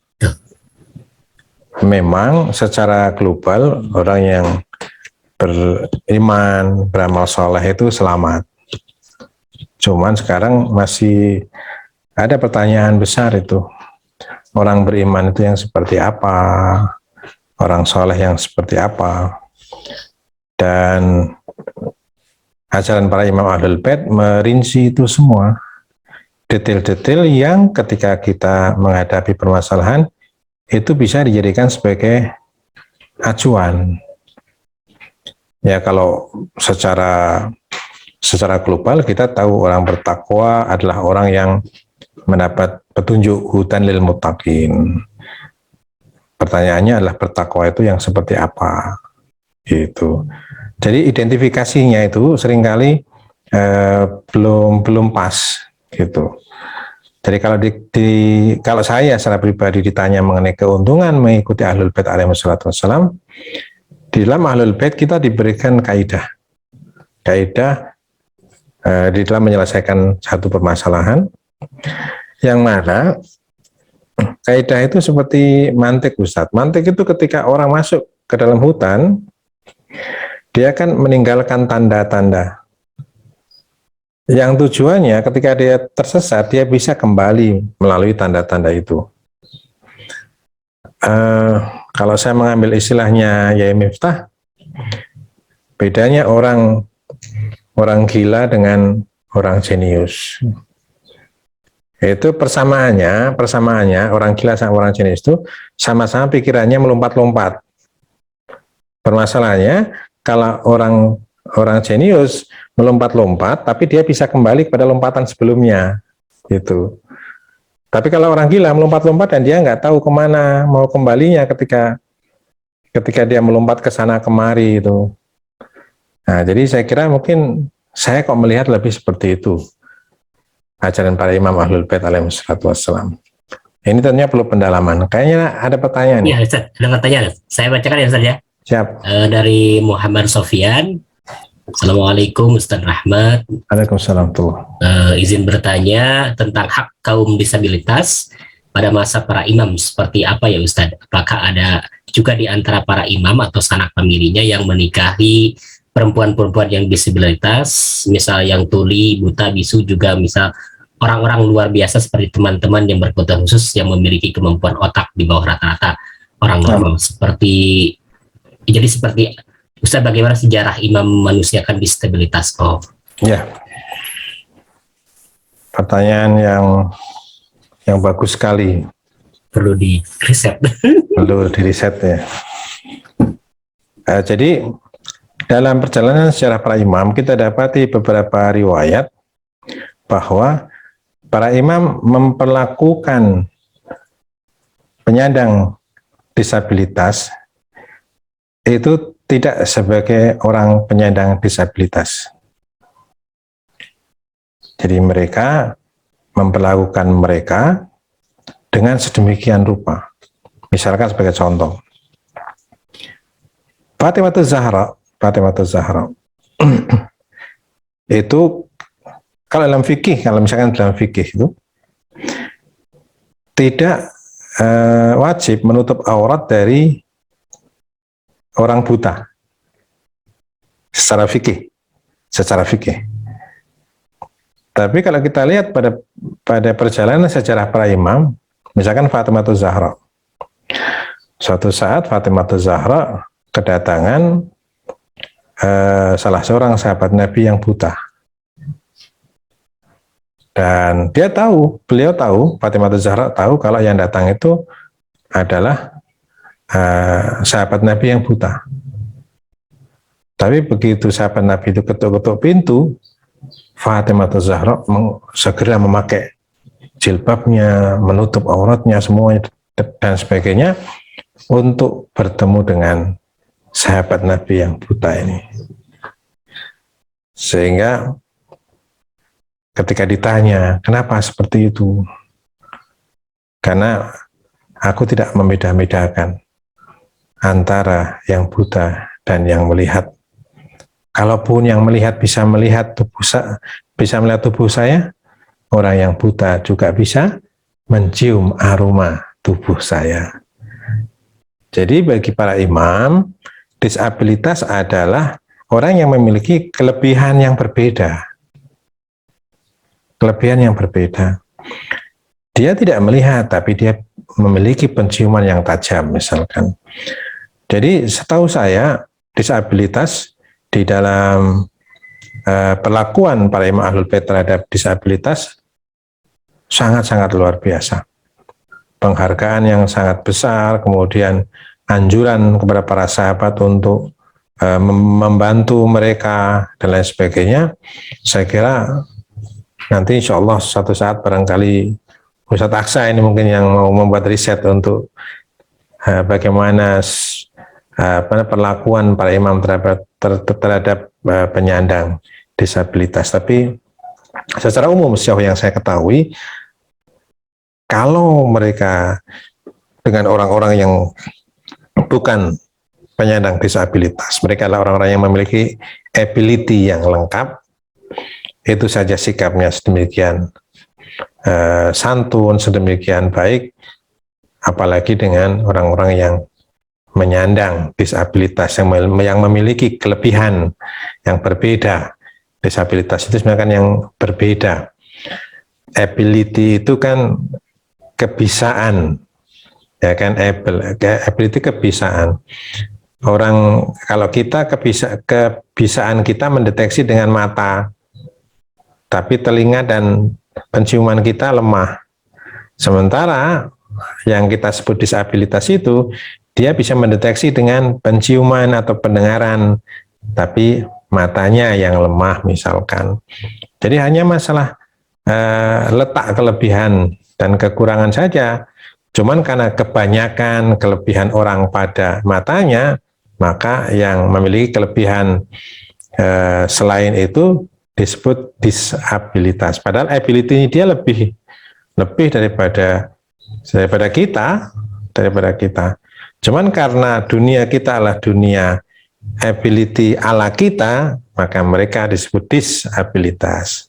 Memang secara global orang yang beriman, beramal soleh itu selamat. Cuman sekarang masih ada pertanyaan besar itu. Orang beriman itu yang seperti apa? Orang soleh yang seperti apa? Dan ajaran para imam Ahlul Bait merinci itu semua. Detail-detail yang ketika kita menghadapi permasalahan itu bisa dijadikan sebagai acuan. Ya, kalau secara global kita tahu orang bertakwa adalah orang yang mendapat petunjuk, hudan lil muttaqin. Pertanyaannya adalah bertakwa itu yang seperti apa? Gitu. Jadi identifikasinya itu seringkali belum pas gitu. Jadi kalau saya secara pribadi ditanya mengenai keuntungan mengikuti Ahlul Bait alaihi wassalam, di dalam Ahlul Bait kita diberikan kaidah di dalam menyelesaikan satu permasalahan, yang mana kaidah itu seperti mantik, Ustadz. Mantik itu ketika orang masuk ke dalam hutan, dia akan meninggalkan tanda-tanda yang tujuannya ketika dia tersesat, dia bisa kembali melalui tanda-tanda itu. Kalau saya mengambil istilahnya Yai Miftah, bedanya orang gila dengan orang jenius. Itu persamaannya orang gila sama orang jenius itu sama-sama pikirannya melompat-lompat. Permasalahannya kalau orang jenius melompat-lompat, tapi dia bisa kembali kepada lompatan sebelumnya, gitu. Tapi kalau orang gila melompat-lompat dan dia nggak tahu kemana mau kembalinya ketika dia melompat ke sana kemari itu. Nah, jadi saya kira mungkin saya kok melihat lebih seperti itu ajaran para imam Ahlul Bait alaihi wassalam. Ini tentunya perlu pendalaman. Kayaknya ada pertanyaan. Iya, Ustaz, ada pertanyaan. Saya bacakan ya, Ustaz ya. Siap. Dari Muhammad Sofian. Assalamualaikum Ustaz Rahmat. Waalaikumsalam. Izin bertanya tentang hak kaum disabilitas pada masa para imam seperti apa ya Ustaz? Apakah ada juga di antara para imam atau sanak familinya yang menikahi perempuan-perempuan yang disabilitas, misal yang tuli, buta, bisu, juga misal orang-orang luar biasa seperti teman-teman yang berkebutuhan khusus yang memiliki kemampuan otak di bawah rata-rata orang normal. Jadi seperti Ustaz, bagaimana sejarah imam memanusiakan disabilitas? Oh, Ya, pertanyaan yang bagus sekali, perlu di riset. perlu diriset ya. Jadi dalam perjalanan sejarah para imam kita dapati beberapa riwayat bahwa para imam memperlakukan penyandang disabilitas itu tidak sebagai orang penyandang disabilitas. Jadi mereka memperlakukan mereka dengan sedemikian rupa. Misalkan sebagai contoh, Fatimah Zahra itu kalau misalkan dalam fikih itu tidak wajib menutup aurat dari orang buta secara fikih. Tapi kalau kita lihat pada perjalanan sejarah para imam, misalkan Fatimah Zahra, suatu saat Fatimah Zahra kedatangan salah seorang sahabat Nabi yang buta. Dan beliau tahu, Fatimah Zahra tahu kalau yang datang itu adalah sahabat Nabi yang buta. Tapi begitu sahabat Nabi itu ketuk-ketuk pintu, Fatimah Zahra segera memakai jilbabnya, menutup auratnya semuanya dan sebagainya untuk bertemu dengan sahabat Nabi yang buta ini. Sehingga ketika ditanya, kenapa seperti itu? Karena aku tidak membeda-bedakan antara yang buta dan yang melihat. Kalaupun yang melihat bisa melihat tubuh saya, orang yang buta juga bisa mencium aroma tubuh saya. Jadi bagi para imam, disabilitas adalah orang yang memiliki kelebihan yang berbeda. Dia tidak melihat, tapi dia memiliki penciuman yang tajam misalkan. Jadi setahu saya, disabilitas di dalam perlakuan para imam Ahlul Bait terhadap disabilitas sangat-sangat luar biasa. Penghargaan yang sangat besar, kemudian anjuran kepada para sahabat untuk membantu mereka dan lain sebagainya. Saya kira nanti insya Allah suatu saat barangkali Ustadz Aksa ini mungkin yang mau membuat riset untuk bagaimana perlakuan para imam terhadap penyandang disabilitas. Tapi secara umum sejauh yang saya ketahui, kalau mereka dengan orang-orang yang bukan penyandang disabilitas, mereka adalah orang-orang yang memiliki ability yang lengkap, itu saja sikapnya sedemikian santun, sedemikian baik, apalagi dengan orang-orang yang menyandang disabilitas, yang memiliki kelebihan yang berbeda. Disabilitas itu sebenarnya kan yang berbeda. Ability itu kan kebisaan, ya kan, ability kebisaan. Orang kalau kita kebisaan kita mendeteksi dengan mata, tapi telinga dan penciuman kita lemah. Sementara yang kita sebut disabilitas itu, dia bisa mendeteksi dengan penciuman atau pendengaran, tapi matanya yang lemah misalkan. Jadi hanya masalah letak kelebihan dan kekurangan saja. Cuman karena kebanyakan kelebihan orang pada matanya, maka yang memiliki kelebihan selain itu disebut disabilitas. Padahal ability dia lebih daripada kita. Cuman karena dunia kita adalah dunia ability ala kita, maka mereka disebut disabilitas.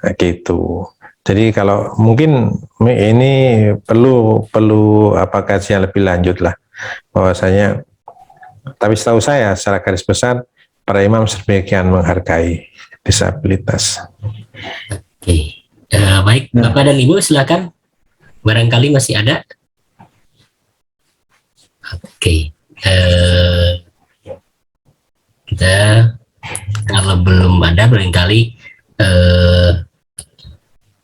Nah, gitu. Jadi kalau mungkin ini perlu kajian lebih lanjut lah, bahwasanya. Tapi setahu saya secara garis besar para imam sedemikian menghargai disabilitas. Oke. Baik, Bapak dan Ibu silakan. Barangkali masih ada. Oke. Kita kalau belum ada barangkali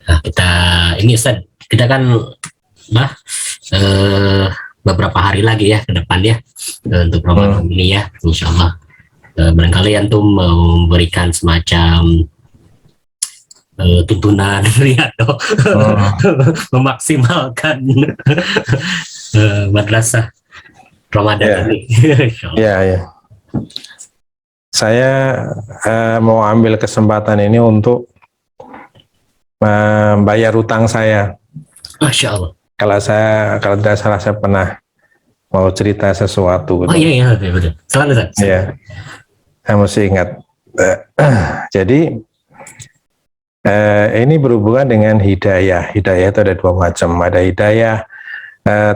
nah, kita ini Ustaz, kita kan beberapa hari lagi ya ke depan ya untuk Ramadan ini ya, insya Allah. Barangkali antum memberikan semacam tuntunan atau memaksimalkan madrasah Ramadan ini. Ya. Saya mau ambil kesempatan ini untuk membayar utang saya. Masya Allah. Kalau tidak salah saya pernah mau cerita sesuatu. Oh iya betul. Selamat. Iya. Saya mesti ingat. Jadi ini berhubungan dengan hidayah. Hidayah itu ada dua macam. Ada hidayah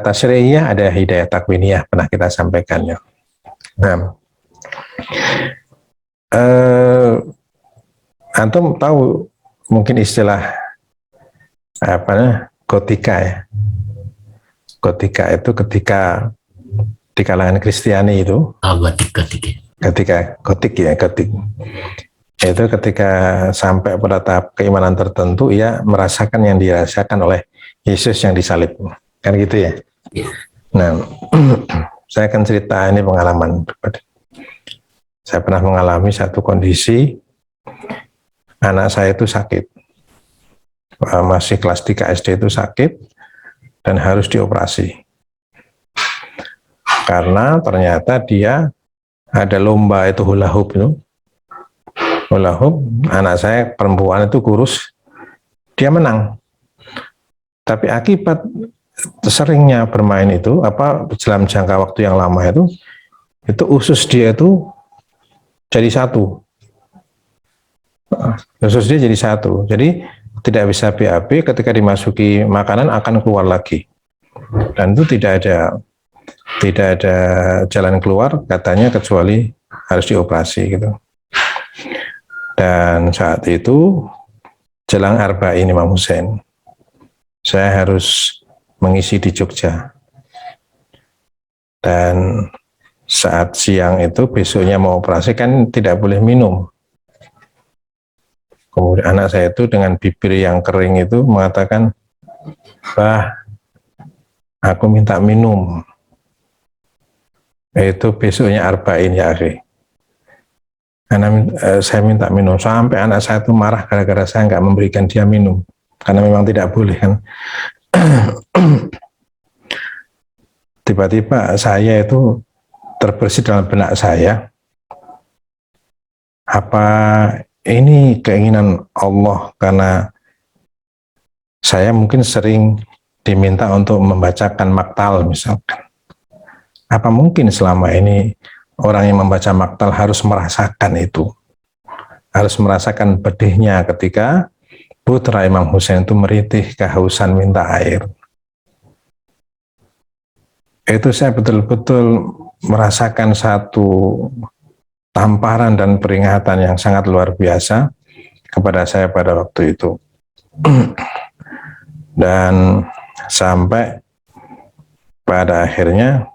tasyri'iyah, ada hidayah takwiniyah. Pernah kita sampaikan ya. Nah, antum tahu mungkin istilah gotika ya. Gotika itu ketika di kalangan Kristiani itu. Gotik. Itu ketika sampai pada tahap keimanan tertentu, ia merasakan yang dirasakan oleh Yesus yang disalib, kan gitu ya. Nah, saya akan cerita ini pengalaman pribadi. Saya pernah mengalami satu kondisi, anak saya itu sakit, masih kelas 3 SD itu sakit dan harus dioperasi karena ternyata dia ada lomba itu hula hoop itu. Hula hoop, anak saya perempuan itu kurus, dia menang. Tapi akibat seringnya bermain itu, dalam jangka waktu yang lama itu usus dia itu jadi satu. Usus dia jadi satu. Jadi tidak bisa BAB, ketika dimasuki makanan akan keluar lagi. Dan itu tidak ada jalan keluar katanya kecuali harus dioperasi gitu. Dan saat itu jelang Arba'in Imam Husain, saya harus mengisi di Jogja. Dan saat siang itu besoknya mau operasi kan tidak boleh minum. Kemudian anak saya itu dengan bibir yang kering itu mengatakan, "Bah, aku minta minum." Itu besoknya Arba'in ya akhi. Karena saya minta minum, sampai anak saya itu marah gara-gara saya nggak memberikan dia minum, karena memang tidak boleh kan. Tiba-tiba saya itu terbersih dalam benak saya, apa ini keinginan Allah, karena saya mungkin sering diminta untuk membacakan maktal misalkan. Apa mungkin selama ini orang yang membaca maktal harus merasakan itu, harus merasakan pedihnya ketika putra Imam Husain itu meritih kehausan minta air. Itu saya betul-betul merasakan satu tamparan dan peringatan yang sangat luar biasa kepada saya pada waktu itu. Dan sampai pada akhirnya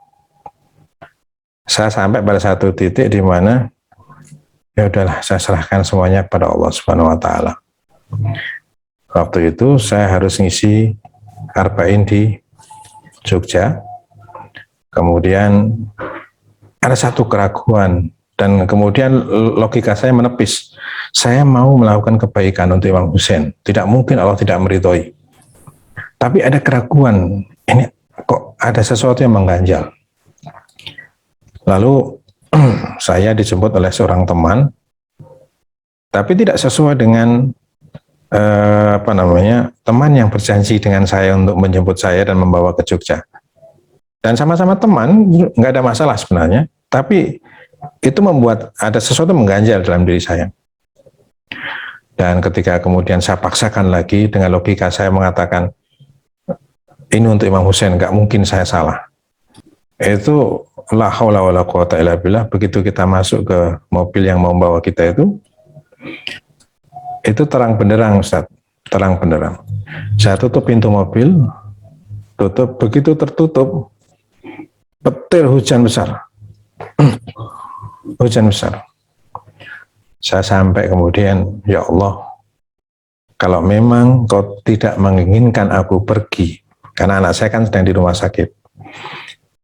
saya sampai pada satu titik di mana ya udahlah, saya serahkan semuanya pada Allah Subhanahu wa taala. Waktu itu saya harus ngisi Arba'in di Jogja. Kemudian ada satu keraguan dan kemudian logika saya menepis. Saya mau melakukan kebaikan untuk Imam Husain. Tidak mungkin Allah tidak meridhoi. Tapi ada keraguan. Ini kok ada sesuatu yang mengganjal. Lalu saya dijemput oleh seorang teman, tapi tidak sesuai dengan teman yang berjanji dengan saya untuk menjemput saya dan membawa ke Jogja. Dan sama-sama teman, nggak ada masalah sebenarnya, tapi itu membuat ada sesuatu mengganjal dalam diri saya. Dan ketika kemudian saya paksakan lagi dengan logika saya mengatakan, ini untuk Imam Husain, nggak mungkin saya salah. Itu la haula wala quwata illa billah. Begitu kita masuk ke mobil yang membawa kita itu terang benderang Ustaz. terang benderang. Saya tutup pintu mobil, tutup, begitu tertutup, petir hujan besar. Hujan besar. Saya sampai kemudian, ya Allah, kalau memang kau tidak menginginkan aku pergi, karena anak saya kan sedang di rumah sakit.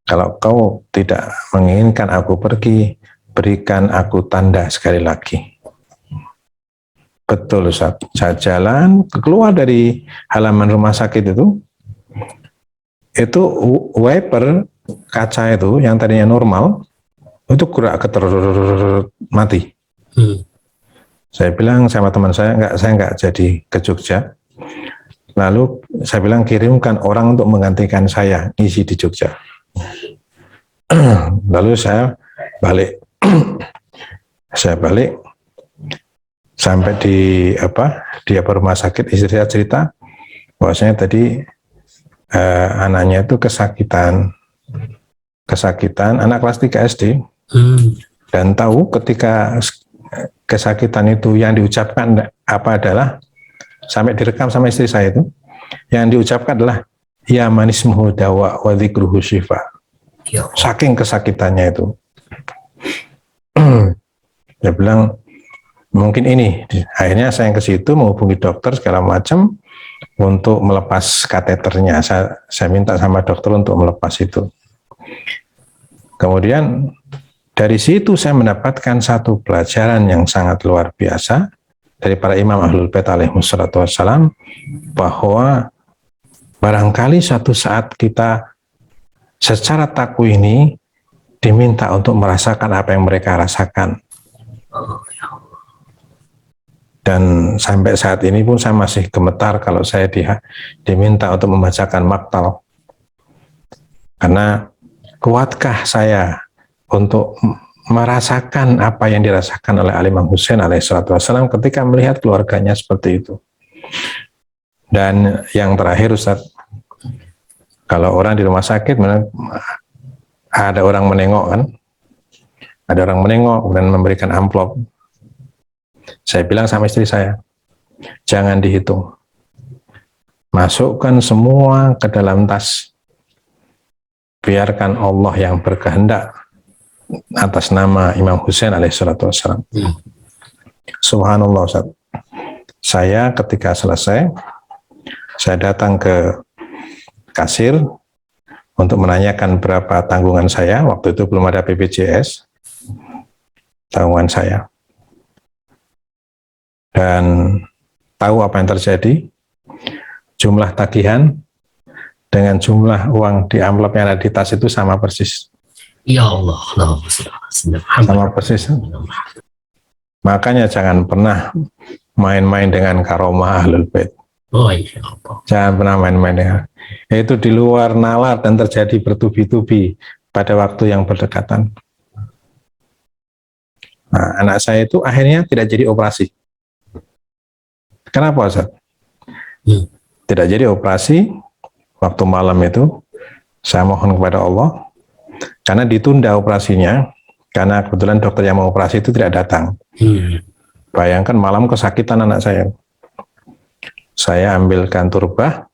Kalau kau tidak menginginkan aku pergi, berikan aku tanda sekali lagi. Betul Ustaz. Saya jalan, keluar dari halaman rumah sakit itu wiper kaca itu yang tadinya normal, itu gerak mati. Saya bilang sama teman saya nggak jadi ke Jogja. Lalu saya bilang kirimkan orang untuk menggantikan saya ngisi di Jogja. Lalu saya balik. Saya balik sampai di rumah sakit, istri saya cerita bahwasanya tadi anaknya itu kesakitan anak kelas 3 SD dan tahu ketika kesakitan itu yang diucapkan apa adalah, sampai direkam sama istri saya itu, yang diucapkan adalah ya manismuhu dawa wa dzikruhu syifa. Saking kesakitannya itu. Dia bilang mungkin ini. Akhirnya saya ke situ menghubungi dokter segala macam untuk melepas kateternya. Saya minta sama dokter untuk melepas itu. Kemudian dari situ saya mendapatkan satu pelajaran yang sangat luar biasa dari para imam Ahlul Bait alaihissalatu wassalam, bahwa barangkali suatu saat kita secara takwini diminta untuk merasakan apa yang mereka rasakan. Dan sampai saat ini pun saya masih gemetar kalau saya diminta untuk membacakan maktal. Karena kuatkah saya untuk merasakan apa yang dirasakan oleh Imam Husain alaihissalatu wassalam ketika melihat keluarganya seperti itu. Dan yang terakhir Ustaz, kalau orang di rumah sakit ada orang menengok kan, ada orang menengok dan memberikan amplop. Saya bilang sama istri saya, jangan dihitung, masukkan semua ke dalam tas, biarkan Allah yang berkehendak atas nama Imam Husain alaihissalatu wassalam. Subhanallah Ustaz. Saya ketika selesai, saya datang ke kasir untuk menanyakan berapa tanggungan saya. Waktu itu belum ada BPJS, tanggungan saya. Dan tahu apa yang terjadi, jumlah tagihan dengan jumlah uang di amplop yang ada di tas itu sama persis. Ya Allah, sama persis. Makanya jangan pernah main-main dengan karomah Ahlul Bait. Oh iya Allah. Jangan pernah main-main dengan itu, di luar nalar dan terjadi bertubi-tubi pada waktu yang berdekatan. Nah, anak saya itu akhirnya tidak jadi operasi. Kenapa Ustaz? Tidak jadi operasi waktu malam itu. Saya mohon kepada Allah, karena ditunda operasinya, karena kebetulan dokter yang mau operasi itu tidak datang. Bayangkan malam kesakitan anak saya. Saya ambilkan turbah,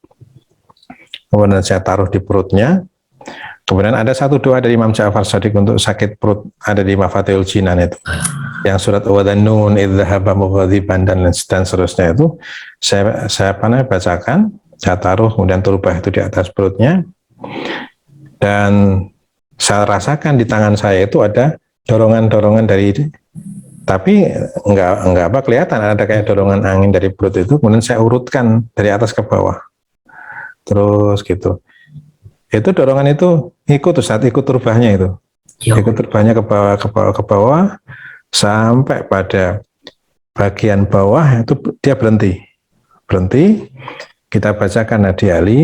kemudian saya taruh di perutnya. Kemudian ada satu doa dari Imam Ja'far Shadiq untuk sakit perut, ada di Mafatihul Jinan itu. Yang surat Wadannun idzahaba mughadiban dan seterusnya itu saya bacakan, saya taruh kemudian turbah itu di atas perutnya. Dan saya rasakan di tangan saya itu ada dorongan-dorongan dari, tapi enggak kelihatan ada kayak dorongan angin dari perut itu. Kemudian saya urutkan dari atas ke bawah, terus gitu. Itu dorongan itu ikut turbahnya itu, ikut turbahnya ke bawah sampai pada bagian bawah itu dia berhenti. Kita bacakan Nadi Ali,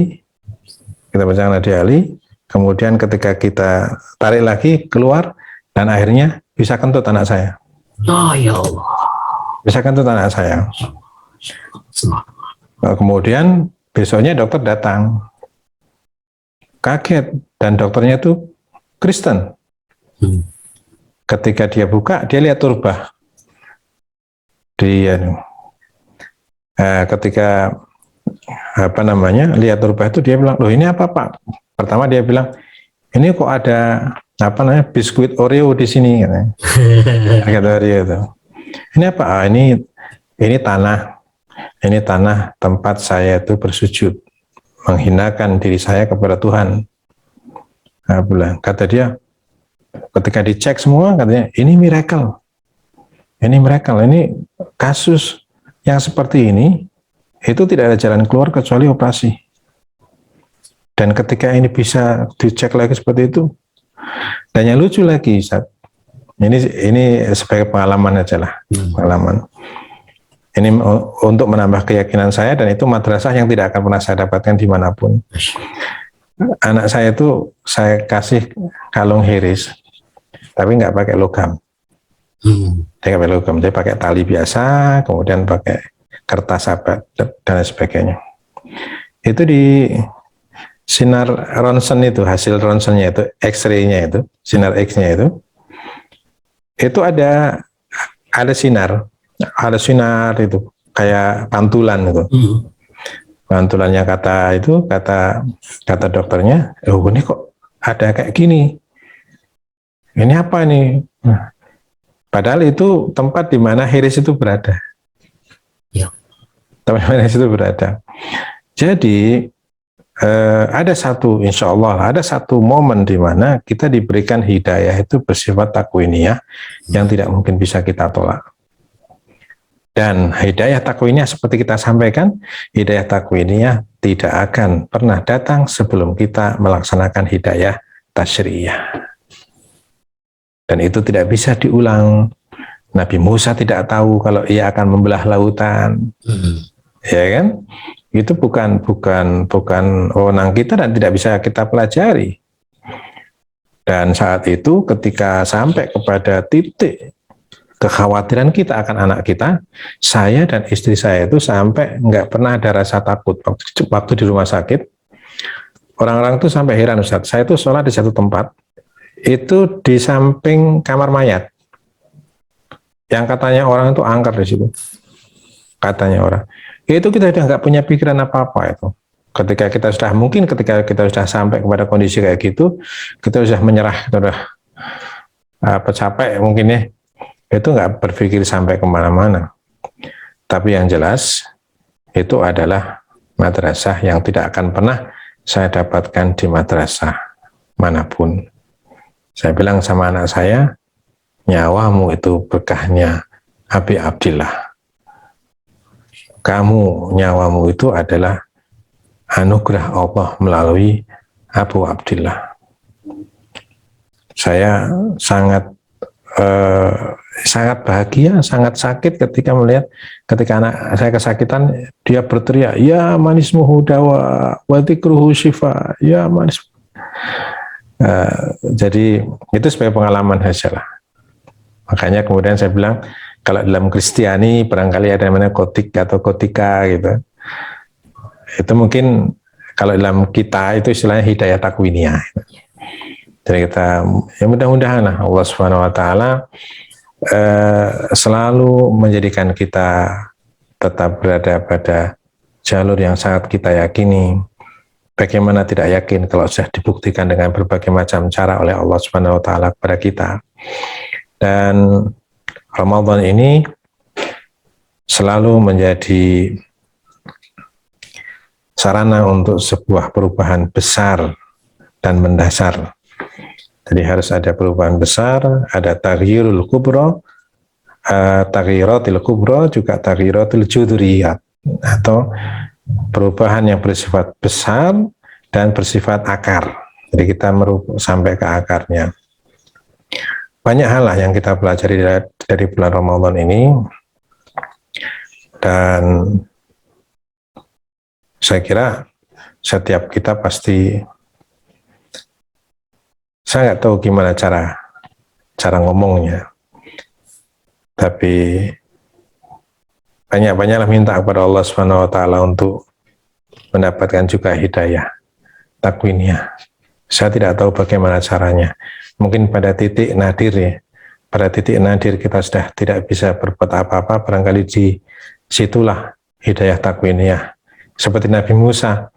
kemudian ketika kita tarik lagi keluar, dan akhirnya bisa kentut anak saya. Oh ya Allah. Bisa kentut anak saya. Nah, kemudian besoknya dokter datang, kaget, dan dokternya itu Kristen. Ketika dia buka, dia lihat turbah. ketika lihat rubah itu, dia bilang, loh ini apa Pak? Pertama dia bilang, ini kok ada biskuit Oreo di sini, kata Oreo itu. Ini apa? Ini tanah tempat saya itu bersujud, menghinakan diri saya kepada Tuhan. Kata dia, ketika dicek semua, katanya ini miracle, ini kasus yang seperti ini, itu tidak ada jalan keluar kecuali operasi. Dan ketika ini bisa dicek lagi seperti itu, dan yang lucu lagi, Ustaz, ini sebagai pengalaman aja lah, pengalaman. Ini untuk menambah keyakinan saya, dan itu madrasah yang tidak akan pernah saya dapatkan dimanapun. Anak saya itu saya kasih kalung hiris, tapi nggak pakai logam. Dia nggak pakai logam, dia pakai tali biasa, kemudian pakai kertas abad dan sebagainya. Itu di sinar ronsen itu, hasil ronsennya itu, X-ray-nya itu, sinar X-nya itu ada sinar itu kayak pantulan itu. Pantulannya kata dokternya, oh ini kok ada kayak gini. Ini apa nih? Padahal itu tempat di mana hiris itu berada. Ya. Tempat di mana hiris itu berada. Jadi insya Allah ada satu momen di mana kita diberikan hidayah itu bersifat takwiniyah yang tidak mungkin bisa kita tolak. Dan hidayah takwiniyah seperti kita sampaikan, hidayah takwiniyah tidak akan pernah datang sebelum kita melaksanakan hidayah tasyri'iyah. Dan itu tidak bisa diulang. Nabi Musa tidak tahu kalau ia akan membelah lautan. Ya kan? Itu bukan wewenang kita dan tidak bisa kita pelajari. Dan saat itu ketika sampai kepada titik kekhawatiran kita akan anak kita, saya dan istri saya itu sampai nggak pernah ada rasa takut waktu di rumah sakit. Orang-orang itu sampai heran, Ustaz. Saya itu sholat di satu tempat, itu di samping kamar mayat, yang katanya orang itu angker di situ. Katanya orang. Itu kita sudah nggak punya pikiran apa-apa itu. Ketika kita sudah sampai kepada kondisi kayak gitu, kita sudah menyerah, kita sudah capek mungkin ya. Itu nggak berpikir sampai kemana-mana. Tapi yang jelas, itu adalah madrasah yang tidak akan pernah saya dapatkan di madrasah manapun. Saya bilang sama anak saya, nyawamu itu berkahnya Abi Abdillah. Kamu, nyawamu itu adalah anugerah Allah melalui Abu Abdillah. Saya sangat bahagia, sangat sakit ketika melihat anak saya kesakitan, dia berteriak, ya manismuhu dawa wa dzikruhu syifa, ya manis. Jadi itu sebagai pengalaman saja lah. Makanya kemudian saya bilang, kalau dalam Kristiani barangkali ada namanya kotik atau kotika gitu. Itu mungkin kalau dalam kita itu istilahnya hidayah takwiniyah. Jadi kita ya mudah-mudahan Allah Subhanahu wa taala selalu menjadikan kita tetap berada pada jalur yang sangat kita yakini. Bagaimana tidak yakin kalau sudah dibuktikan dengan berbagai macam cara oleh Allah Subhanahu wa taala kepada kita. Dan Ramadan ini selalu menjadi sarana untuk sebuah perubahan besar dan mendasar. Jadi harus ada perubahan besar, ada taghyirul kubro, taghyiratil kubro, juga taghyiratil juduriyat, atau perubahan yang bersifat besar dan bersifat akar. Jadi kita sampai ke akarnya. Banyak hal lah yang kita pelajari dari bulan Ramadan ini, dan saya kira setiap kita pasti, saya nggak tahu gimana cara ngomongnya, tapi banyak-banyaklah minta kepada Allah Subhanahu wa taala untuk mendapatkan juga hidayah takwiniyah. Saya tidak tahu bagaimana caranya. Mungkin pada titik nadir ya, pada titik nadir kita sudah tidak bisa berbuat apa-apa, barangkali di situlah hidayah takwiniyah. Seperti Nabi Musa,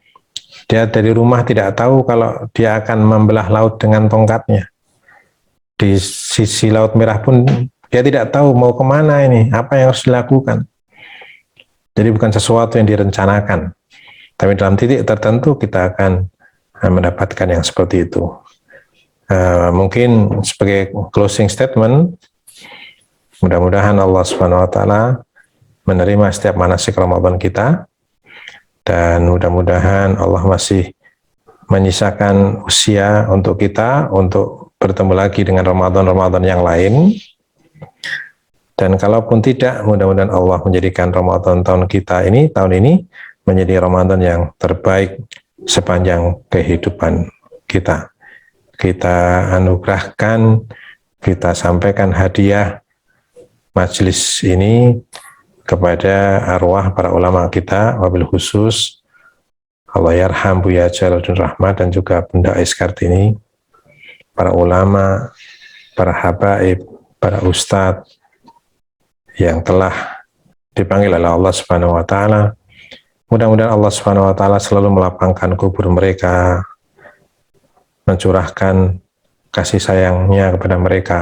dia dari rumah tidak tahu kalau dia akan membelah laut dengan tongkatnya. Di sisi Laut Merah pun dia tidak tahu mau kemana ini, apa yang harus dilakukan. Jadi bukan sesuatu yang direncanakan. Tapi dalam titik tertentu kita akan mendapatkan yang seperti itu. Mungkin sebagai closing statement, mudah-mudahan Allah Subhanahu wa taala menerima setiap manasik Ramadan kita, dan mudah-mudahan Allah masih menyisakan usia untuk kita untuk bertemu lagi dengan Ramadan-Ramadan yang lain. Dan kalaupun tidak, mudah-mudahan Allah menjadikan Ramadan tahun ini menjadi Ramadan yang terbaik sepanjang kehidupan kita. Kita anugerahkan, kita sampaikan hadiah majelis ini kepada arwah para ulama kita, wabil khusus Allah yarham Buya Jalaluddin Rahmat dan juga Bunda Ais Kartini, para ulama, para habaib, para ustadz yang telah dipanggil oleh Allah Subhanahu wa taala. Mudah-mudahan Allah Subhanahu wa taala selalu melapangkan kubur mereka, mencurahkan kasih sayangnya kepada mereka,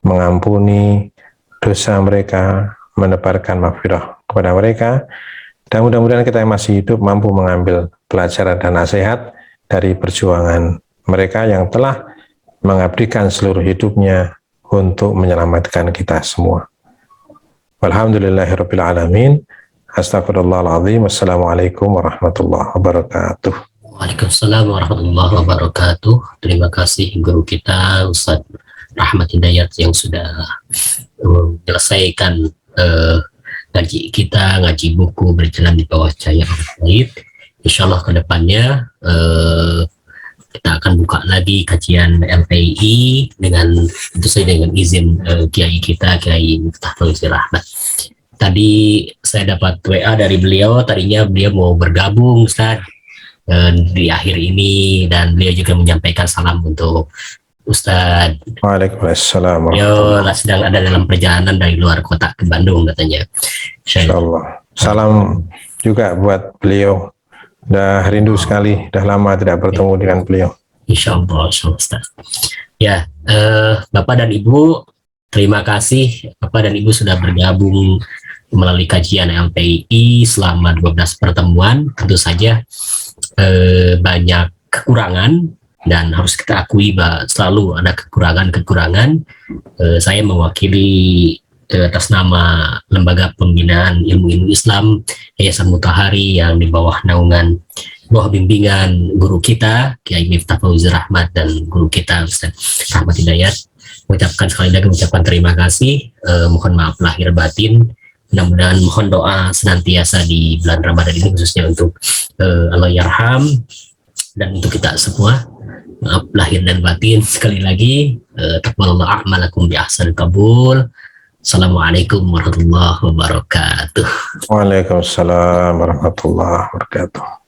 mengampuni dosa mereka, menebarkan maghfirah kepada mereka, dan mudah-mudahan kita yang masih hidup mampu mengambil pelajaran dan nasihat dari perjuangan mereka yang telah mengabdikan seluruh hidupnya untuk menyelamatkan kita semua. Walhamdulillahirabbil alamin. Astagfirullahaladzim. Wassalamualaikum warahmatullahi wabarakatuh. Waalaikumsalam warahmatullahi wabarakatuh. Terima kasih guru kita Ustaz Rahmat Hidayat yang sudah menyelesaikan ngaji kita, ngaji buku Berjalan di Bawah Cahaya Al-Bait. Insyaallah ke depannya kita akan buka lagi kajian LPI dengan tentu saja dengan izin kiai kita, Kiai Miftah Fauzir Rahmat. Tadi saya dapat WA dari beliau, tadinya beliau mau bergabung Ustaz di akhir ini, dan beliau juga menyampaikan salam untuk Ustaz. Waalaikumsalam. Beliau sedang ada dalam perjalanan dari luar kota ke Bandung katanya. Insyaallah. Salam juga buat beliau. Udah rindu sekali, udah lama tidak bertemu dengan beliau. Insyaallah, Ustaz. Ya, Bapak dan Ibu, terima kasih Bapak dan Ibu sudah bergabung melalui kajian LPI selama 12 pertemuan. Tentu saja banyak kekurangan dan harus kita akui bahwa selalu ada kekurangan-kekurangan. Saya mewakili atas nama Lembaga Pembinaan Ilmu Islam Yayasan Mutahari yang di bawah naungan, bawah bimbingan guru kita Kiai Miftah Fauzir Rahmat dan guru kita Ustaz Rahmat Hidayat, sekali lagi mengucapkan terima kasih. Mohon maaf lahir batin. Mudah-mudahan mohon doa senantiasa di bulan Ramadan ini khususnya untuk Allah yarham dan untuk kita semua. Maaf lahir dan batin sekali lagi. Taqabbalallahu a'malakum bi ahsanil qabul. Assalamualaikum warahmatullahi wabarakatuh. Waalaikumsalam warahmatullahi wabarakatuh.